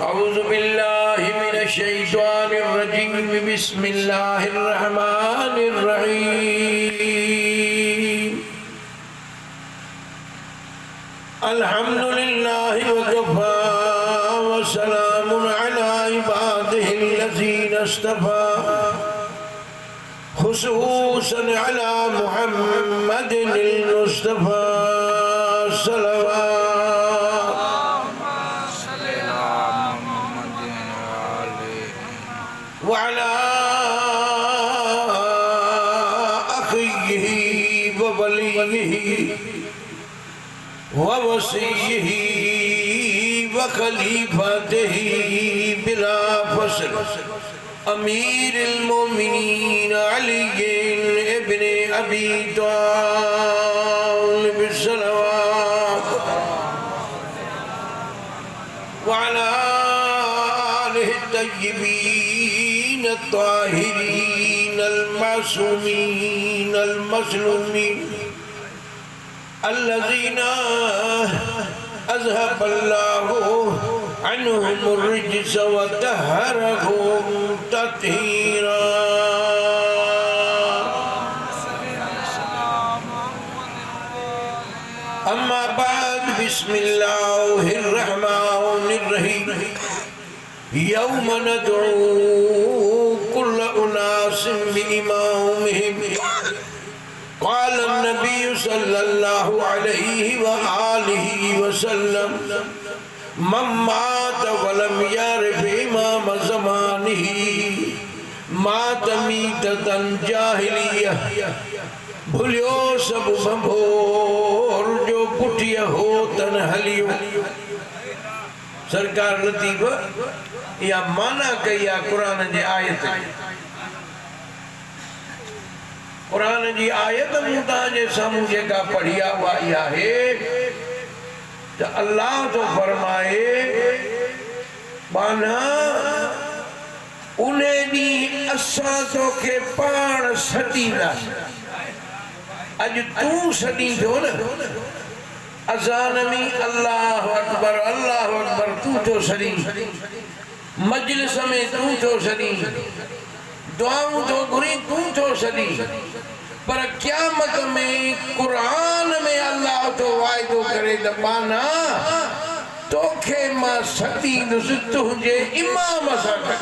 अऊज़ु बिल्लाहि मिनश्शैतानिर्रजीम बिस्मिल्लाहिर्रहमानिर्रहीम अल्हम्दुलिल्लाहि वकफ़ा व सलामुन अला इबादिहिल्लज़ीना इस्तफ़ा खुसूसन अला मुहम्मदिनिल मुस्तफ़ा सल्लल्लाहु वअला अख़ीही व वलिय्यिही व वसीय्यिही व खलीफतिही बिला फ़स्ल अमीरुल मोमिनीन अली इब्न अबी तालिब सल्लल्लाहु वअला आलिहि तय्यबीन ताहिरीन अल-मासूमीन अल-मज़लूमीन अल्लज़ीना अज़हबल्लाहु अन्हुमुर रिज्स व तहहरहुम तत्हीरा। अम्मा बाद बिस्मिल्लाहिर रहमानिर रहीम यौम नदऊ कुल्ल उनासिन बिइमामिहिम क़ाल नबी सल्लल्लाहु अलैहि व आलिहि वसल्लम मन मात वलम यअरिफ इमाम ज़मानिही मात मीततन जाहिलियह। भुलियो सब भंभोर जो पुठिय हो तन हलियो। सरकार लतीफ़ या माना कई आहे कुरान जे आयत। कुरान जी आयत मूं तव्हांजे साम्हूं जेका पढ़ी आहे उहा इहा आहे त अल्लाह तो फरमाए माना उन ॾींहुं असां तोखे पाण सॾींदासीं। अॼु तूं सॾींदो न अज़ान में अल्लाहु अकबर तूं थो सॾीं, मजलिस में तूं थो सॾीं, दुआऊं थो घुरी तूं थो सॾीं, पर क़यामत में कुरान में अल्लाह तो वाइदो करे त माना तोखे मां सॾींदुसि तुंहिंजे इमाम सां गॾु।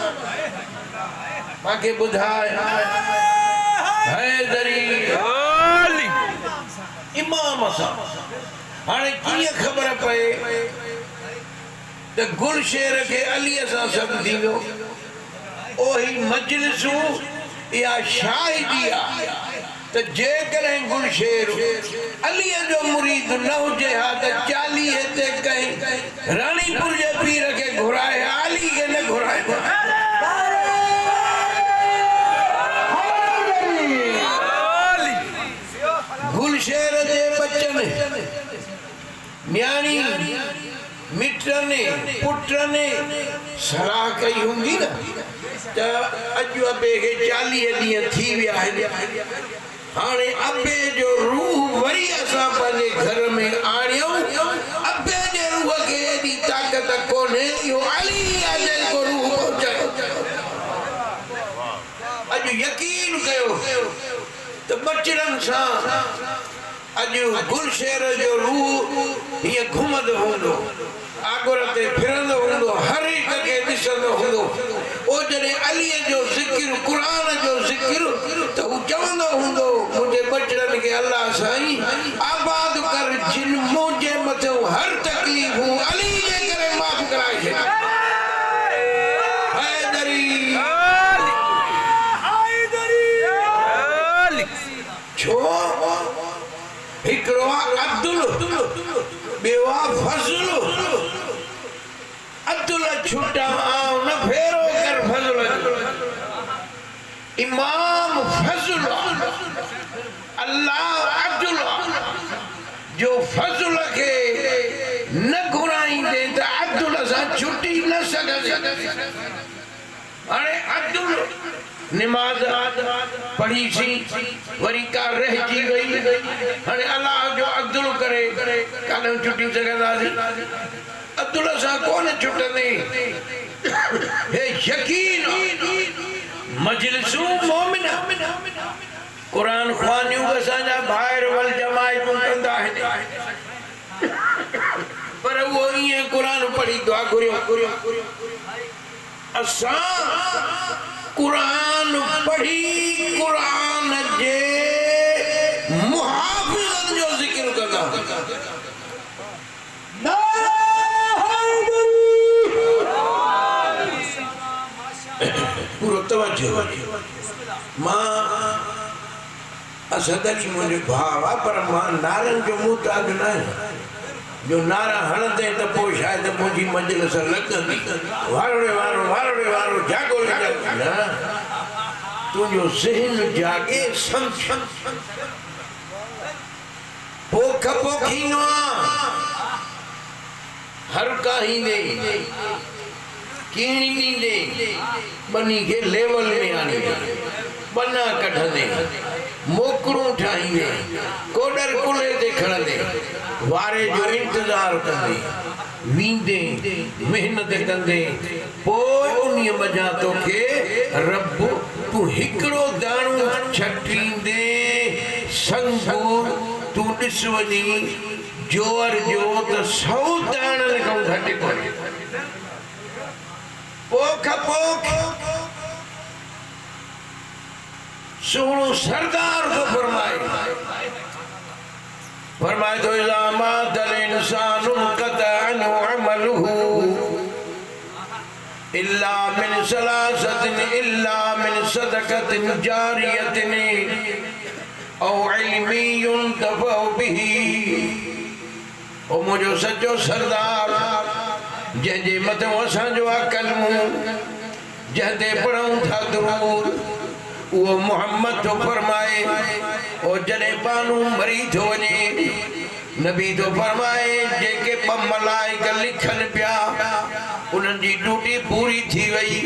मूंखे ॿुधाए हैदरी इमाम सां हाणे कीअं ख़बर पए त गुलशेर खे अलीअ सां सॾु थींदो? ओही मजलिसूं इहा शाहिदी आहे त जेकॾहिं गुलशेर अलीअ जो मुरीद न हुजे हा त 40 ते कई रानीपुर जे पीर खे घुराए अली खे न घुराए। गुलशेर जे बच्चनि न्याणी मिटनि पुटनि सलाह कई हूंदी न त अॼु अबे खे 40 ॾींहं थी विया आहिनि, हाणे अबे जो रूह वरी असां पंहिंजे घर में आणियूं। अबे जे रूह खे एॾी ताक़त कोन्हे, इहो अली आहे जेको रूह पहुचायो। अॼु यकीन कयो त बचड़नि सां अॼु गुलशेर जो रूह हीअं घुमंदो हूंदो, आगुर ते फिरंदो हूंदो, हर हिक खे ॾिसंदो हूंदो। ओ जॾहिं अलीअ जो ज़िक्र क़ुरान जो ज़िक्र त हू चवंदो हूंदो मुंहिंजे बचड़नि खे अल्लाह साईं आबाद कर जिन मुंहिंजे मथां हर तकलीफ़ूं अली जे करे माफ़ कराए छॾ। छो हिकिड़ो अब्दुल ॿियो फज़ल। अब्दुल छुटा न फेरो कर फज़ल। इमाम फज़ल अल्लाह अब्दुल जो फज़ल के न घुराईंदे त अब्दुल सां छुटी न सघंदे। हाणे अब्दुल नमाज पढ़ी सी वरी का रहजी गई। हाणे अल्लाह जो अब्दुल करे कान छुटी सघंदासीं। तवक्कुल सा कौन छुटने हे यकीन मजलिसू मोमिना कुरान ख़वानियूं असांजा भाइर वल जमायतूं कंदा आहिनि पर वो ईअं कुरान पढ़ी दुआ घुरियो असां कुरान पढ़ी कुरान जे मुहाफ़िज़त जो ज़िक्र कंदा पूरो तवज्जो मां असद अली मुझे भाव पर मां नारन जो मुताज न जो नारा हणंदे त पोइ शायद मुंहिंजी मजलिस लॻंदी वारोड़े वारो जागो न तुंहिंजो ज़हन जागे सम्झ पोख पोखीनो हर काहींदे कीणी ॾींदे बनी खे लेवल में आणींदे बना कढंदे मोकरूं ठाहींदे कोडर कुले ते खणंदे वारे जो इंतजार कंदे वींदे मेहनत कंदे पोइ उन्हीअ मज़ा तोखे रब तूं हिकिड़ो दाणो छटींदे संगूर तूं ॾिस वञी जोर जो त 100 दाणनि खां घटि कोन्हे पोख पोख सुहिणो सरदार तो फरमाए तो इज़ा मातल इंसानु क़तअन अमलुहु इल्ला मिन सलासतिन इल्ला मिन सदक़तिन जारियतिन औ इल्मी युंतफ़अ बिही ओ मुझो सच्चो सरदार जंहिंजे मथां असांजो आहे कलमो जंहिं ते पढ़ूं था दुरूद वो मोहम्मद तो फरमाए और जॾहिं पानू मरी थो वञे नबी तो फरमाए जेके 2 मलाइक लिखनि पिया उन्हनि जी ड्यूटी पूरी थी वई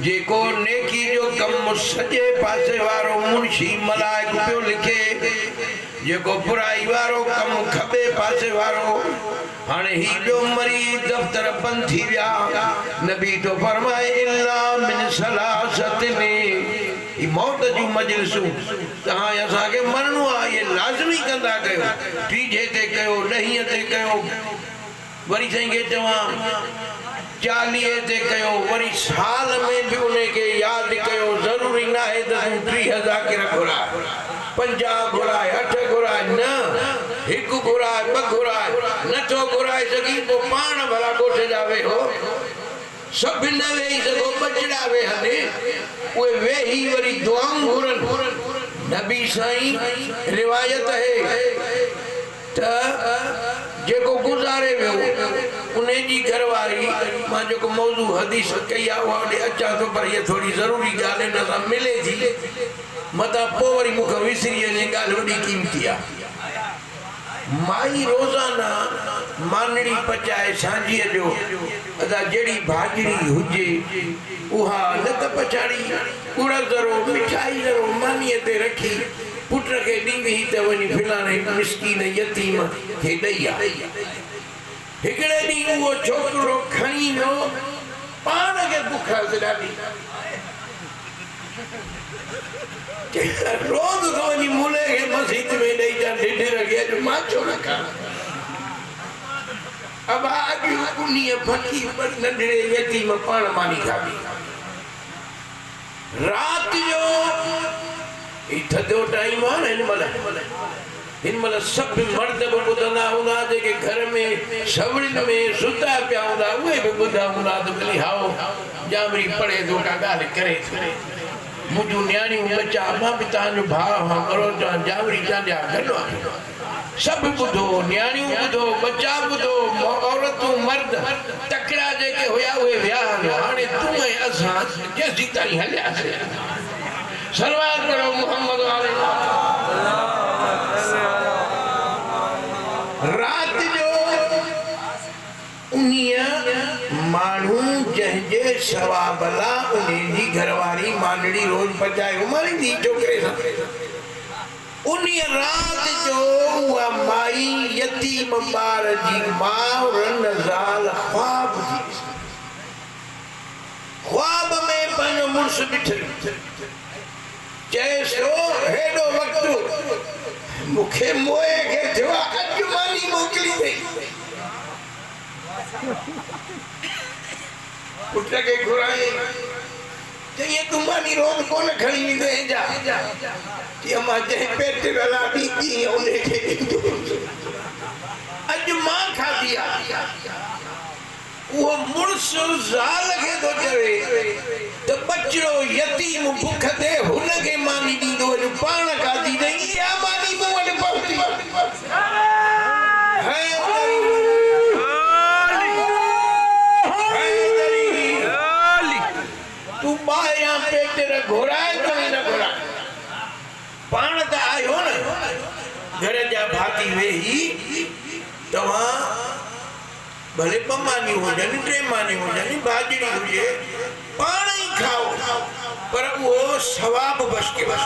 जेको नेकी जो कमु सॼे पासे वारो मुंशी मलाइक पियो लिखे जेको बुराई वारो कमु खॿे पासे वारो हाणे ही ॿियो मरी दफ़्तर बंदि थी विया नबी तो फरमाए इल्ला मिन सलासतिन मौत जूं मजलिसूं तहां असांखे मरणो आहे ये लाज़मी कंदा कयो टीजे ते कयो ॾहींअ ते कयो वरी साईं खे चवां 40 ते कयो वरी साल में भी उनखे यादि कयो ज़रूरी न आहे त तूं 30,000 के घुराए 50 घुराए 8 घुराए न हिकु घुराए 2 घुराए नथो घुराए सघी पोइ पाण भला ॻोठ जा वेहो सब न वेही सघो बचड़ा वेहंदे उहे वेही वरी दुआऊं घुरनि नबी साईं रिवायत है त जेको गुज़ारे वियो उन जी घरवारी मां जेको मौजू हदीस कई आहे उहा ॾे अचां थो पर इहा थोरी ज़रूरी ॻाल्हि हिन सां मिले थी मतां पोइ वरी मूंखे विसरी वञे ॻाल्हि वॾी क़ीमती आहे माई रोज़ाना मानड़ी पचाए सांझीअ जो अदा जहिड़ी भाॼड़ी हुजे उहा न त पचाड़ी उड़ ज़रो मिठाई ज़रो मानीअ ते रखी पुट खे ॾींदी त वञी फिलाणे मिसकीन यतीम खे ॾेई आहे हिकिड़े ॾींहुं उहो छोकिरो खणी वियो पाण खे बुख ॾाढी रोज़ तो वञी मुले खे मस्जिद में ॾेई था ढिढ रखे अॼु मां छो न खां अब अॼु उन्हीअ फकी नंढड़े यतीम पाण मानी खाधी रात जो थधो टाइम आहे न हिन महिल सभु मर्द बि ॿुधंदा हूंदा जेके घर में सवड़ियुनि में सुता पिया हूंदा उहे बि ॿुधा हूंदा त भली हाओ जामरी पढ़े थो का ॻाल्हि करे मुंहिंजूं न्याणियूं बचा मां बि तव्हांजो भाउ हां करो तव्हां जामरी तव्हांजा गॾु आहे सभु ॿुधो न्याणियूं ॿुधो बचा ॿुधो औरतूं मर्द तकड़ा जेके हुया उहे विया हाणे तूं ऐं असां जेसीं ताईं हलियासीं सलवात करो मोहम्मद वाले रात जो उन्हीअ माण्हू जंहिंजे सवाब लाइ उन्हनि जी घरवारी मांडड़ी रोज़ पचाए उमारींदी छोकिरे सां उन्हीं रात जो हुआ माई यतीम बार जी मां रनजाल ख्वाब थी ख्वाब में पंहिंजो मुड़स ॾिठई चएसो हेॾो वक़्तु मूंखे मोए खे थियो अॼु मानी मोकिली अथई पुट खे घुराई चई तूं मानी रोज़ कोन खणी ईंदे जा कि अम्मा जंहिं पेट रला ॾींदी उनखे अॼु मां खाधी आहे वो मुड़स ज़ाल खे थो चवे त बचिड़ो यतीम भुख ते हुनखे मानी ॾींदो अॼु पाण खाधी अथई इहा मानी मूं वटि पहुती तूं ॿाहिरां पेट घुराए तो न घुराए पाण त आयो न घर जा भाती वेही तव्हां भले ॿ मानी हुजनि टे मानी हुजनि भाॼड़ी हुजे पाण ई खाओ पर उहो सवाब बच कयो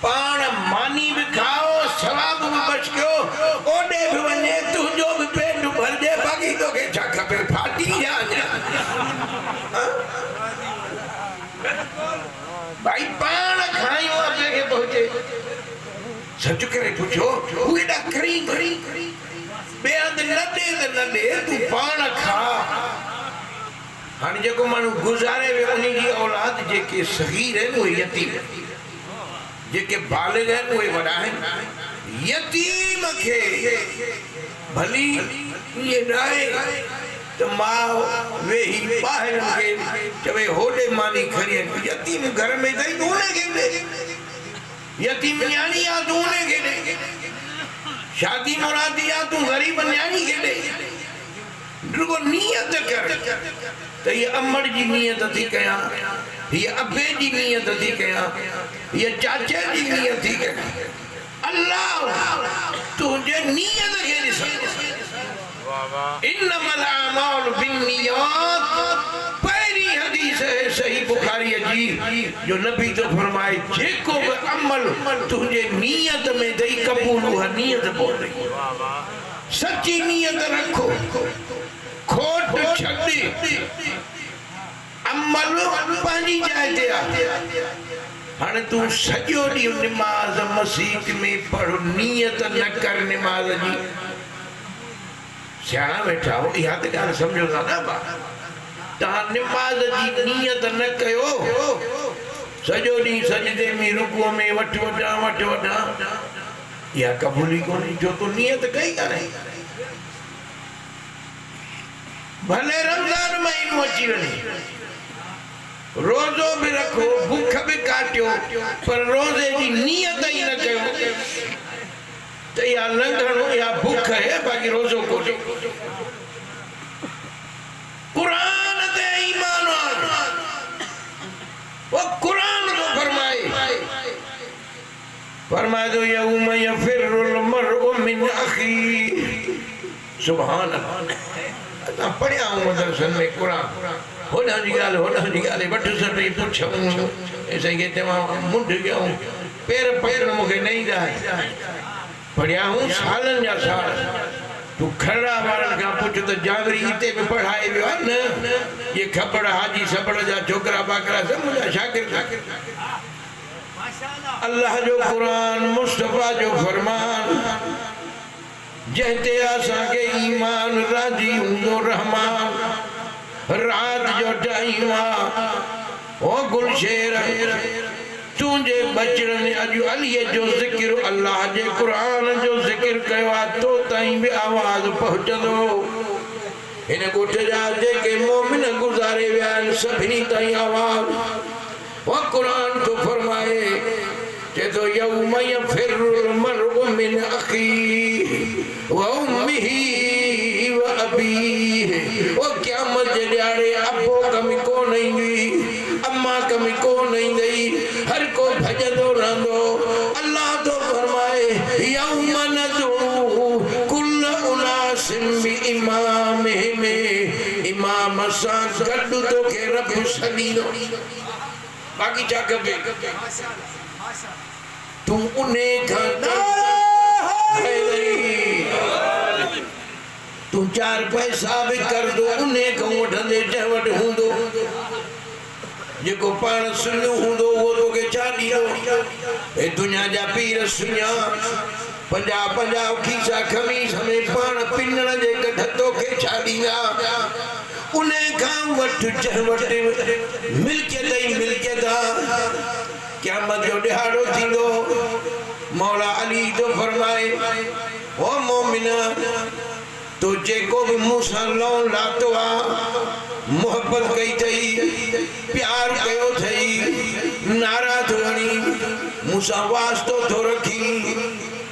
पाण मानी बि खाओ सवाब बि बच कयो ओॾे बि वञे तुंहिंजो बि पेट भरजे बाक़ी तोखे छा खपे फाटी जा अञा भाई पाण खायूं अॻे खे पहुचे सच करे पुछो हू एॾा करी ॿिए हंधि न ॾे त न ॾे तूं पाण खा हाणे जेको माण्हू गुज़ारे वियो उन जी औलाद जेके सग़ीर आहिनि उहे यतीम जेके बालिग़ आहिनि उहे वॾा आहिनि यतीम खे भली ईअं ॾाहे त मां वेही ॿाहिरि खे चवे होॾे मानी खणी यतीम घर में अथई तूं उनखे ॾे यतीम न्याणी आहे तूं उनखे ॾे शादी मुरादी आहे तूं ग़रीब न्याणी खे ॾे रुगो नियत कर त हीअ अमड़ जी नियत थी कयां हीअ अबे जी नियत थी कयां हीअ चाचे जी नियत थी कयां अल्लाह तुंहिंजे नियत खे ॾिस इन्नमल अमाल बिन्नियात पहिरीं हदीस है सही बुखारी जी जो नबी तो फरमाए जेको बि अमल तुंहिंजे नियत में दई कबूल उहा नियत बोले सच्ची नियत रखो खोट छॾ अमल पंहिंजी जाइ ते आहे हाणे तूं सॼो ॾींहुं निमाज़ मस्जिद में पढ़ नियत न कर निमाज़ जी सियाणा वेठा हो इहा त ॻाल्हि सम्झो था न तव्हां निमाज़ जी नियत न कयो सॼो ॾींहुं सजदे में रुकुअ में वठ वठां इहा क़बूली कोन्हे जो तूं नियत कई कान्हे भले रमज़ान महीनो अची वञे रोज़ो भी रखो भूख भी काटियो पर रोज़े जी नियत ही न कयो तो या लंघणो या भूख है बाकी रोज़ो कोन्हे कुरान ते ईमान वो कुरान तो फरमाए तो यौम यफिरुल मरउ मिन अखी सुभान अल्लाह पढ़िया हूं मदरसन में कुरान होना जी गाल वठ सटी पुछूं ऐसे के तमा मुंड गयो पैर पैर मुके नहीं दा पढ़िया हूं सालन जा साल तू खड़ा वारन का पुछ तो जागरी इते में पढ़ाए वियो न ये खबड़ हाजी सबड़ जा छोकरा बाकरा सब मुजा शागिर्द माशाअल्लाह अल्लाह जो कुरान मुस्तफा जो फरमान जहते आसा के ईमान राजी हुंदो रहमान रात जो टाइम ओ गुलशेर तुझे बचड़न अज अली जो जिक्र अल्लाह जे कुरान जो जिक्र कयो तो ताई भी आवाज पहुंचदो इन गोठ जा जेके मोमिन गुजारे वियान सभी ताई आवाज वो कुरान तो फरमाए जे तो यौम यफिरुल मरउ मिन अखी व उम्मिही व अबीही वो क़यामत जे ॾियारे अबो कमी कोन ईंदी अम्मा कमी कोन ईंदी हर को भजंदो रहंदो अल्लाह तो फरमाए यौम नदू कुल उनासिम बि इमामिहिम इमाम सां गॾु तोखे रब सॾींदो बाक़ी छा खपे तू उन्हें खाता तू चार पैसा भी कर दो उन्हें को वठंदे चवट हुंदो जेको पाण सुन्यो हुंदो वो तो के चाडीओ ए दुनिया जा पीर सुन्या 50 खीसा खमीस में पाण पिनण जे गठतो के चाडीया उन्हें का वठ चवट मिलकियत क़यामत जो दिहाड़ो थींदो मौला अली तो फरमाए ओ मोमिना तो जेको भी मूसा लोन लातो आ मोहब्बत कई थई प्यार कयो थई नारा थोणी मूसा वास्तो थो रखी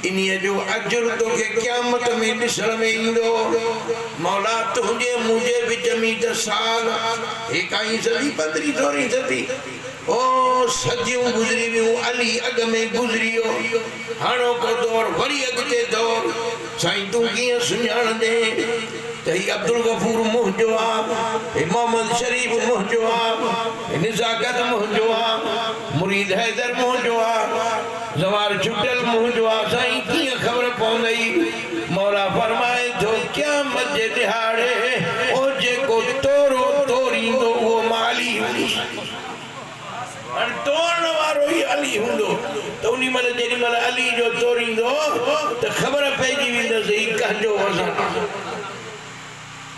इन्हीअ जो अजर तो के क़यामत में ॾिसण में ईंदो मौला तुंहिंजे मुंहिंजे विच में त साल 21 सदी 15 16 सदी ओ सदियूं गुज़री वियूं अली अॻ में गुज़रियो हाणोको दौर वरी अॻिते दौर साईं तूं कीअं सुञाणंदे त ही अब्दुल गफूर मुंहिंजो आहे मोहम्मद शरीफ मुंहिंजो आहे निज़ाकत मुंहिंजो आहे मुरीद हैदर मुंहिंजो आहे ज़वार छुटल मुंहिंजो आहे साईं कीअं ख़बर पवंदई मौला फरमाए थो क़यामत जे दिहाड़े ओ जेको तोरो तोरींदो उहो माली तोरण वारो ही अली हुंदो तो उनी मल जेडी मल अली जो तोरींदो त खबर पइजी वेंदसि ही कंहिंजो वज़न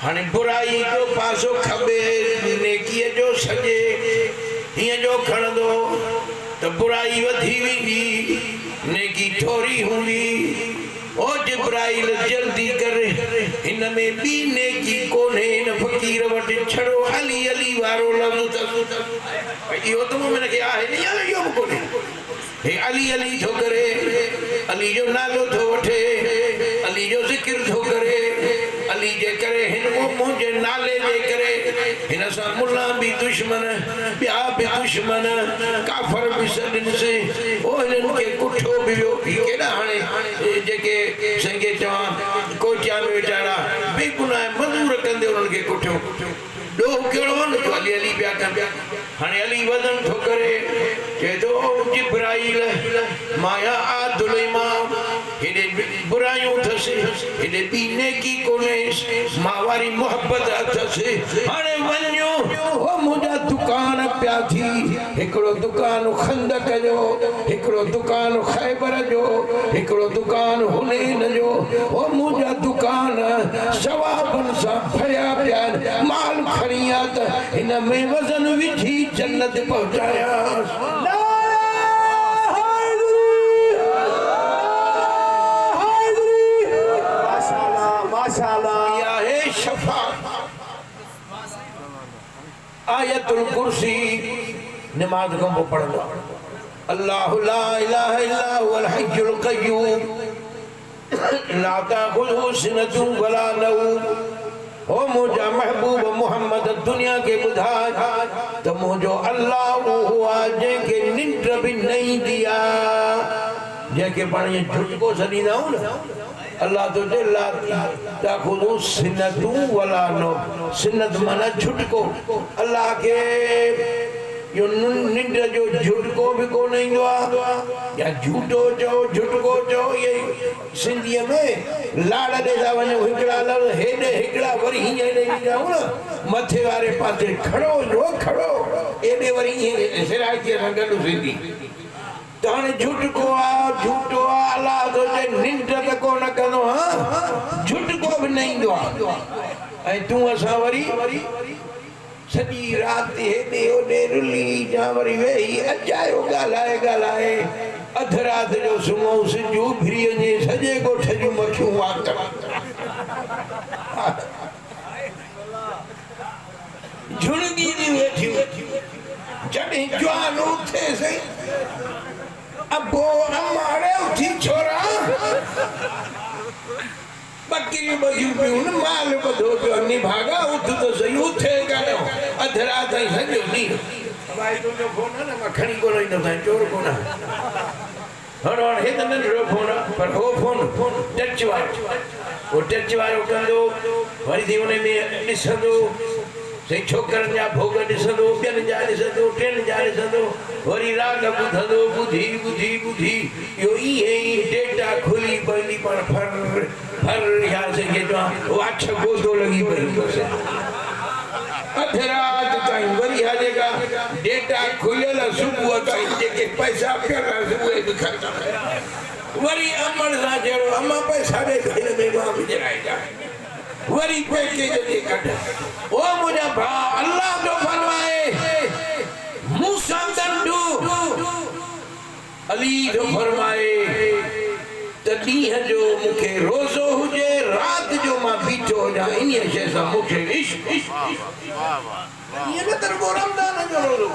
हाणे बुराई जो पासो खबे नेकीअ जो सजे हीअं जो खणंदो त बुराई वधी वेंदी नेकी थोरी हूंदी ओ जिब्राइल जल्दी कर इन में बी नेकी कोन्हे न फकीर वटि छड़ो अली अली वारो लफ्ज़ त इहो त मूं के आहे न या इहो कोन्हे हे अली अली थो करे अली जो नालो थो वठे अली जो ज़िक्र थो करे अली जे करे हिन मुंहिंजे नाले जे करे हिन सां मुल्ला भी दुश्मन ॿिया भी दुश्मन काफ़र भी सॾिनसि ओ हिननि खे कुठो बि वियो केॾा हाणे जेके संगे चवां कोचिया में वीचारा बेगुनाह मज़ूर कंदे उन्हनि खे कुठियो ॾोह कहिड़ो न अली अली पिया कनि हाणे अली वज़न थो करे चए थो जिब्राइल माया आदुल इमाम हेॾे बुरायूं अथसि हेॾे ॿी नेकी कोन्हे मां वारी मोहब्बत अथसि हाणे वञो ओ मुंहिंजा दुकान पिया थी हिकिड़ो दुकान खंदक जो हिकिड़ो दुकान ख़ैबर जो हिकिड़ो दुकान हुनैन जो ओ मुंहिंजा दुकान सवाबनि सां भरिया पिया आहिनि माल खणी आ त हिन में वज़न विझी जन्नत पहुचाया माशाअल्लाह है शफा आयतुल कुर्सी नमाज को पढ़ना अल्लाहु ला इलाहा इल्ला हुवल हय्युल कय्यूम ला ताखुज़ुहु सिनतुन वला नौम ओ मुझा महबूब मोहम्मद दुनिया के बुधाए तो मुझो अल्लाह हुआ जेके निंड भी नहीं दिया जेके पानी झुटको सदीना हो ना अल्लाह तो दिला ताखुदु सिन्नतु वला नो सिन्नत माना झुटको अल्लाह के यो निंड जो झुटको भी को नहीं हुआ या झूठो जो झुटको जो ये सिंधी में लाड़ दे दा वने हिकड़ा लव हेडे हिकड़ा वरी हिए नहीं जाऊ ना मथे वाले पासे खड़ो जो खड़ो एडे वरी सिराई के रंगलु सिंधी ताने झुटको आ झूठो आ अल्लाह तो जे निंड त को न कनो हां झुटको भी नहीं दो ए तू असा वरी सॼी राति हेॾे होॾे रुली जा वरी वेही अचायो ॻाल्हाए अध राति जो सुम्हूं सिजू फिरी वञे सॼे ॻोठ जूं मखियूं वात झुणगी जूं वेठियूं जॾहिं जवान उथे सही अबो अमाड़े उथी छोरा बकरी बगियूं पियूं न माल बधो पियो निभागा उठ तो सही उथे कानो अध रात आई सॼो ॾींहुं भाई तुंहिंजो फोन आहे न मां खणी कोन ईंदो साईं चोर कोन हाणे हे त नंढिड़ो फोन पर हो फोन टच वारो वो टच वारो कंदो वरी थी उन में ॾिसंदो से छोकरनि जा भोग ॾिसंदो ॿियनि जा ॾिसंदो टिनि जा ॾिसंदो वरी राग ॿुधंदो ॿुधी ॿुधी ॿुधी इहो ईअं ई डेटा खुली पवंदी पर फर फर या से चवां वाछ गोदो लॻी पई अधु राति ताईं वरी हलेगा डेटा खुलियल सुबुह ताईं जेके पैसा पियल उहे बि ख़तमु वरी अमड़ सां चयो अमा पैसा ॾे हिन में मां विझाइजा वरी पैकेज जे कढ ओ मुंहिंजा भाउ अल्लाह जो फरमाए मूसा दंडू अली जो फरमाए त ॾींहं जो मूंखे रोज़ो हुजे राति जो मां बीठो हुजां इन शइ सां मूंखे इश्क ईअं न त रुॻो रमज़ान जो रोज़ो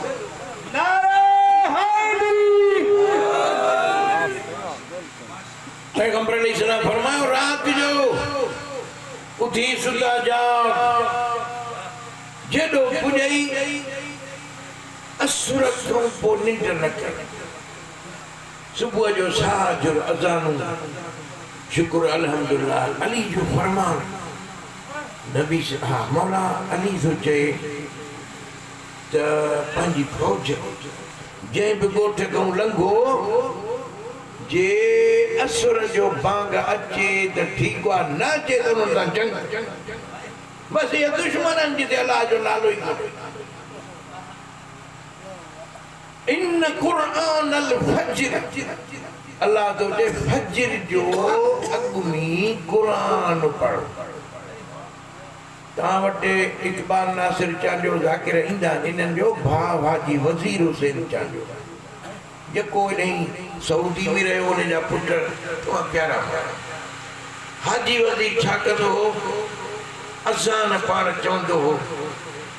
पैगंबर अलैहिस्सलाम फरमायो राति जो उठी सुधा जा जेॾो पुॼई असुर खां पोइ निंड न कर सुबुह जो साजुर अज़ानूं शुक्र अल्हम्दुलिल्लाह अली जो फरमान नबी हा मौला अली थो चए त पंहिंजी फौज जंहिं बि ॻोठ खां लंघो जे असुर जो बांग अचे त ठीकु आहे न अचे त उन्हनि सां जंग बसि इहे दुश्मननि जिते अलाह जो नालो ई कोन्हे इन कुरान अल फज्र अल्लाह तो दे फज्र जो अगमी कुरान पढ़ो ता वटे इकबाल नासिर चांडियो ज़ाकिर इंदा इनन जो भाउ हाजी वज़ीर हुसैन चांडियो जेको नहीं सऊदी में रहियो उन जा पुट तो प्यारा हाजी वज़ीर छा कंदो हो अज़ान पाण चवंदो हो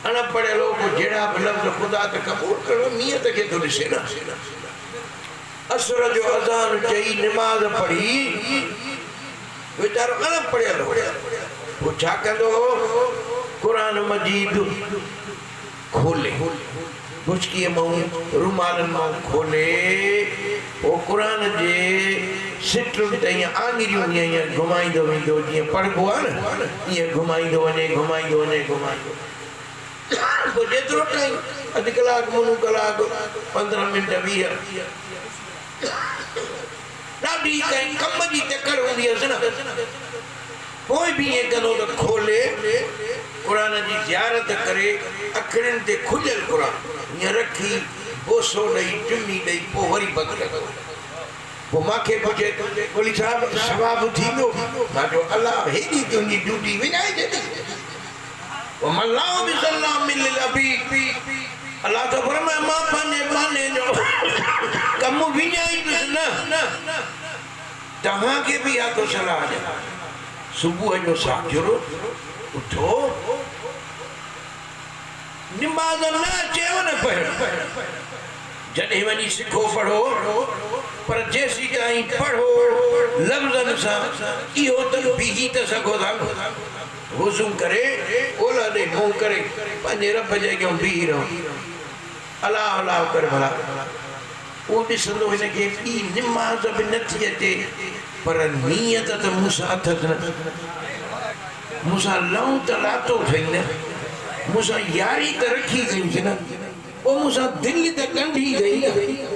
अनपढ़ियल हो जहिड़ा बि लफ़्ज़ ख़ुदा ते क़बूल करो नियत खे थो ॾिसे न असुर जो अज़ान चई निमाज़ पढ़ी वीचारो अनपढ़ियल हो वो छा कंदो हो कुरान मजीद खोले मुश्की मां रुमालन मां खोले वो कुरान जे सिटरुनि ते ईअं आङिरियूं ईअं घुमाईंदो वेंदो जीअं पढ़बो आहे न ईअं घुमाईंदो वञे घुमाईंदो वञे घुमाईंदो वो जेतिरो टाइम अधु कलाक मुनो कलाक 15 मिंट 20 ॾाढी कंहिं कम जी तकड़ हूंदी हुअसि न पोइ बि ईअं कंदो त खोले क़ुरान जी ज़ियारत करे अखियुनि ते खुलियल क़ुरान ईअं रखी बोसो ॾेई चुनी ॾेई पोइ वरी बंदि कंदो पोइ मूंखे पुछे बोली साहिब सवाबु थींदो मां चयो अलाह हेॾी तुंहिंजी ड्यूटी विञाइजे वमल्लाहु बिसल्लाम मिलिल अबी अल्लाह तो फरमाए मां पंहिंजे बाने जो कमु विञाईंदुसि न तव्हांखे बि इहा तो सलाह ॾियां सुबुह जो साजुर उठो निमाज़ न अचेव न पढ़ो जॾहिं वञी सिखो पढ़ो पर जेसी ताईं पढ़ो लफ़्ज़नि सां इहो त बीही त सघो था वुज़ू करे ओला ॾे मुंहुं करे पंहिंजे रब जे अॻियां बीही रहो अलाह अलाह कर भला उहो ॾिसंदो हिनखे ॿी निमाज़ बि नथी अचे पर नियत त मूंसां अथसि न मूंसां लहूं त लातो अथई न मूंसां यारी त रखी अथईसि न वो मूंसां दिलि त कंढी अथई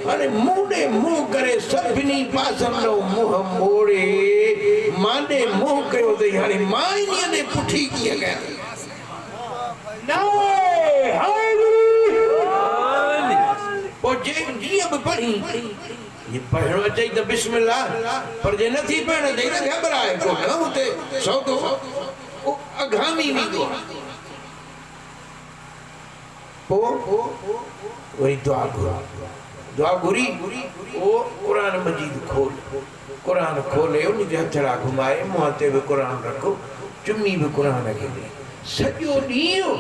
हाणे मूं ॾे मुंहुं करे सभिनी पासनि ॾो मुंहुं मोड़े मां ॾे मुंहुं कयो अथई हाणे मां इन्हीअ ॾे पुठी कीअं कयां पोइ जीअं बि पढ़ी ये पढ़णो अचई त बिस्मिल्लाह पर जे नथी पढ़ण अचई त घबराए को न हुते सौदो अघामी वेंदो पोइ वरी दुआ घुरी वो कुरान मजीद कुरान खोले उनखे हथड़ा घुमाए मुंहं ते बि कुरान रखो चुम्मी बि कुरान खे ॾे सॼो ॾींहुं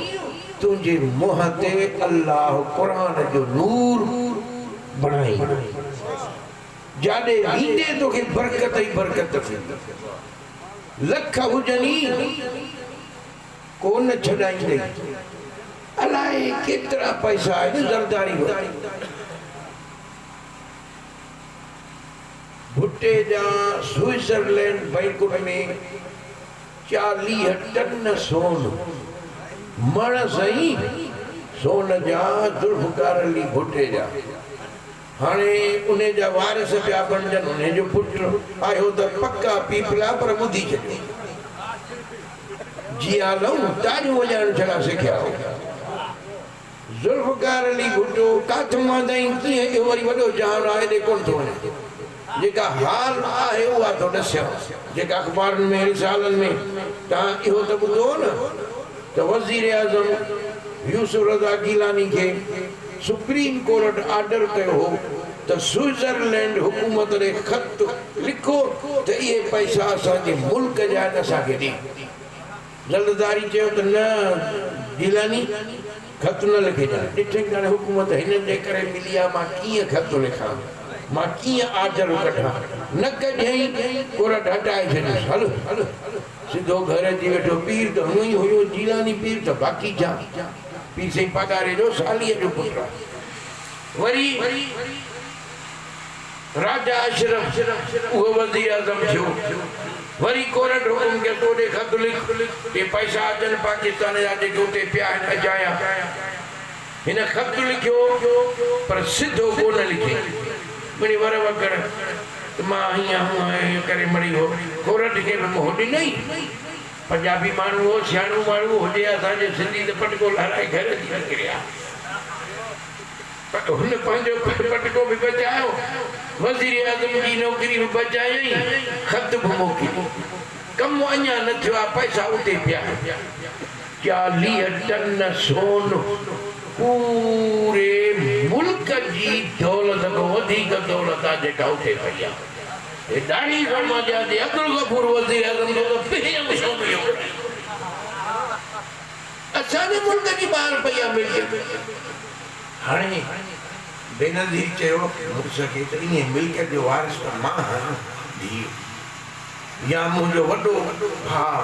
तुंहिंजे मुंहं ते अल्लाह कुरान जो नूर बणाई जाॾे ईंदे तोखे बरकत ई बरकत थींदी लख हुजनि कोन छॾाईंदे अलाए केतिरा पैसा आहिनि ज़रदारी भुट्टे जा स्विट्जरलैंड बैंकुनि में 40 टन सोन मानस ही सोन जा जुल्फकार अली भुट्टे जा हाणे उन्हें जा वारिस पिया बणजन उन्हें जो पुट आयो त पक्का पीपला पर ॿुधी छॾियो जी आलम तारियूं वॼाइण छड़ा सिखिया जुल्फकार अली भुट्टो काथ मां ताईं कीअं जो वरी वॾो जहान आहे एॾे कोन थो वञे जेका हाल आहे उहा तो ॾसियो जेका अख़बारनि में रिसालनि में तव्हां इहो त ॿुधो न त वज़ीर आज़म यूसुफ रज़ा गिलानी खे सुप्रीम कोर्ट ऑर्डर कयो हो त स्विट्जरलैंड हुकूमत खे ख़त लिखो त इहे पैसा असांजे मुल्क जा असांखे ॾे जल्ददारी चयो त न गिलानी ख़त न लिखे ॾियण ॾिठे हाणे हुकूमत हिननि जे करे मिली आहे मां कीअं ख़त लिखां मां कीअं आर्डर कढां न कढियईं कोर्ट हटाए छॾियोसि हल हल सिधो घर अची वेठो पीर त हुओ ई हुयो जीलानी पीर त बाक़ी जा पीर साईं पगारे जो सालीअ जो पुटु वरी राजा अशरफ उहो वज़ीर आज़म थियो वरी कोर्ट हुकुम के तोड़े खत लिख ये पैसा अचनि पाकिस्तान जा जेके उते पिया आहिनि अजाया हिन खत लिखियो पर सिधो कोन लिखे मिड़ी वर वगड़ मां हीअं हूअं करे मरी हो कोर्ट खे मोह ॾिनई पंजाबी माण्हू हो सियाणो माण्हू हुजे असांजे सिंधी त पटको लहराए घर जी निकिरिया हुन पंहिंजो पटको बि बचायो वज़ीर आज़म जी नौकरी बि बचायई ख़त बि मोकिलियो कमु अञा न थियो आहे पैसा उते पिया 40 टन सोन पूरे मुल्क जी दौलत खां वधीक दौलत आहे जेका उते पई आहे दाढ़ी समाज जे अब्दुल गफूर वज़ीर आज़म जो पहिरियों शो मिलियो असांजे मुल्क जी ॿार पई आहे मिल्क हाणे बेनज़ीर चयो मुड़ुस खे त ईअं मिल्क जो वारिस त मां आहियां धीउ या मुंहिंजो वॾो भाउ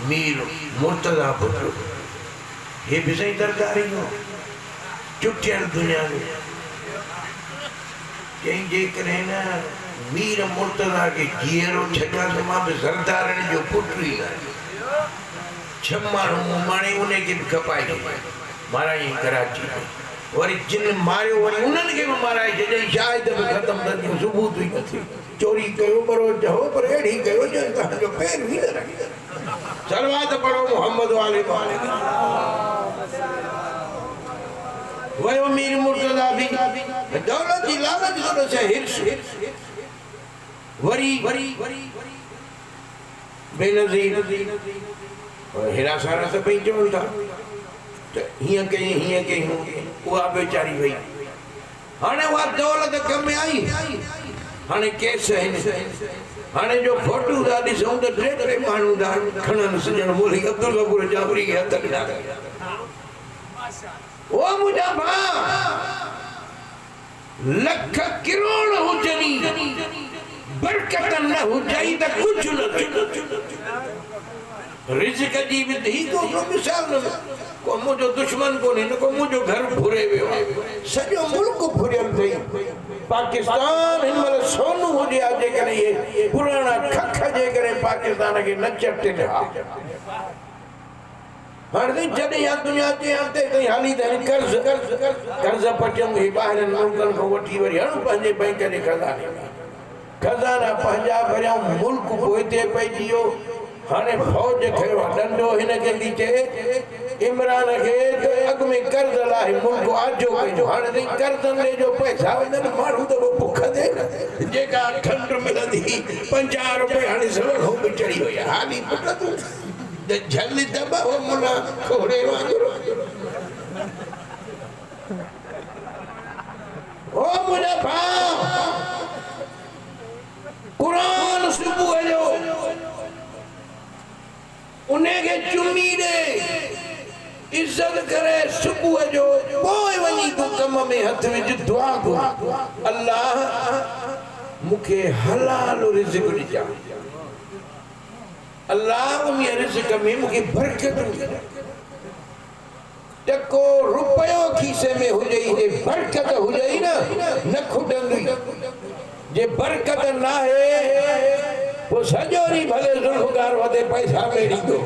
मीर मुर्तज़ा पुटु हे बि सही दरदारी हो चुटियल दुनिया में चई जेकॾहिं न मीर मुर्तज़ा खे जीअरो छॾियां त मां बि ज़रदारनि जो पुटु ई आहियां 6 माण्हू माणे उन खे बि खपाए माराई कराची में वरी जिन मारियो वरी उन्हनि खे बि माराए छॾियईं शायदि बि ख़तमु न थियो सबूत ई न थियो चोरी कयो बरो चओ पर अहिड़ी कयो ॼण तव्हांजो पैर बि न रखी सलवात पढ़ो मोहम्मद वाले वयो मीर मुर्तज़ा बि दौलत जी लालच जो से हिर्स वरी बेनज़ीर हिरासारा से पई चवनि था हियां कहीं उहा बेचारी वई हाणे उहा दौलत कम में आई हाणे केस आहिनि हाणे जो फोटो था ॾिसूं त 3 माण्हू था खणनि सॼण मोली अब्दुल गफूर जाफरी खे हथ ॾिना ओ मुंहिंजा भाउ लख करोड़ हुजनि बरकत न हुजई त कुझु न रिज़्क जी भी धी को मिसाल न को मुझो दुश्मन को नहीं को मुझो घर भुरे वियो सॼो मुल्क भुरियल थई पाकिस्तान हिनमल सोनू हुजे जे करे ये पुराना खख जे करे पाकिस्तान के न चटे हा हर दिन जॾहिं या दुनिया जे हते ताईं हाली त कर्ज़ पटियूं ही ॿाहिरनि मुल्कनि खां वठी वरी हणूं पंहिंजे बैंक जे खज़ाना पंहिंजा भरियां मुल्क पोइ हिते पइजी वियो हाणे फौज खयो डंडो हिन खे थी चए इमरान खे त अॻ में कर्ज़ लाइ मुल्क आजो कयो हाणे ताईं कर्ज़नि जो पैसा वञनि माण्हू त बुख ते जेका खंड मिलंदी 50 रुपया हाणे सवलो बि चढ़ी वई आहे हाली पुट तूं झल दॿाओ मुला खोड़े वांगुरु ओ मुंहिंजा भाउ क़ुरान सुबुह जो उन्हें के चुमी दे इज्जत करे सुबुह जो पोइ वनी तू कम में हथ में दुआ को अल्लाह मुखे हलाल रिज़्क ॾिजा अल्लाह उन रिज़्क में मुखे बरकत ॾिजा टको रुपयो खीसे में हुजई जे बरकत हुजई न खुटंदी जे बरकत ना है वो सजोरी भले जुल्फकार वदे पैसा में ॾींदो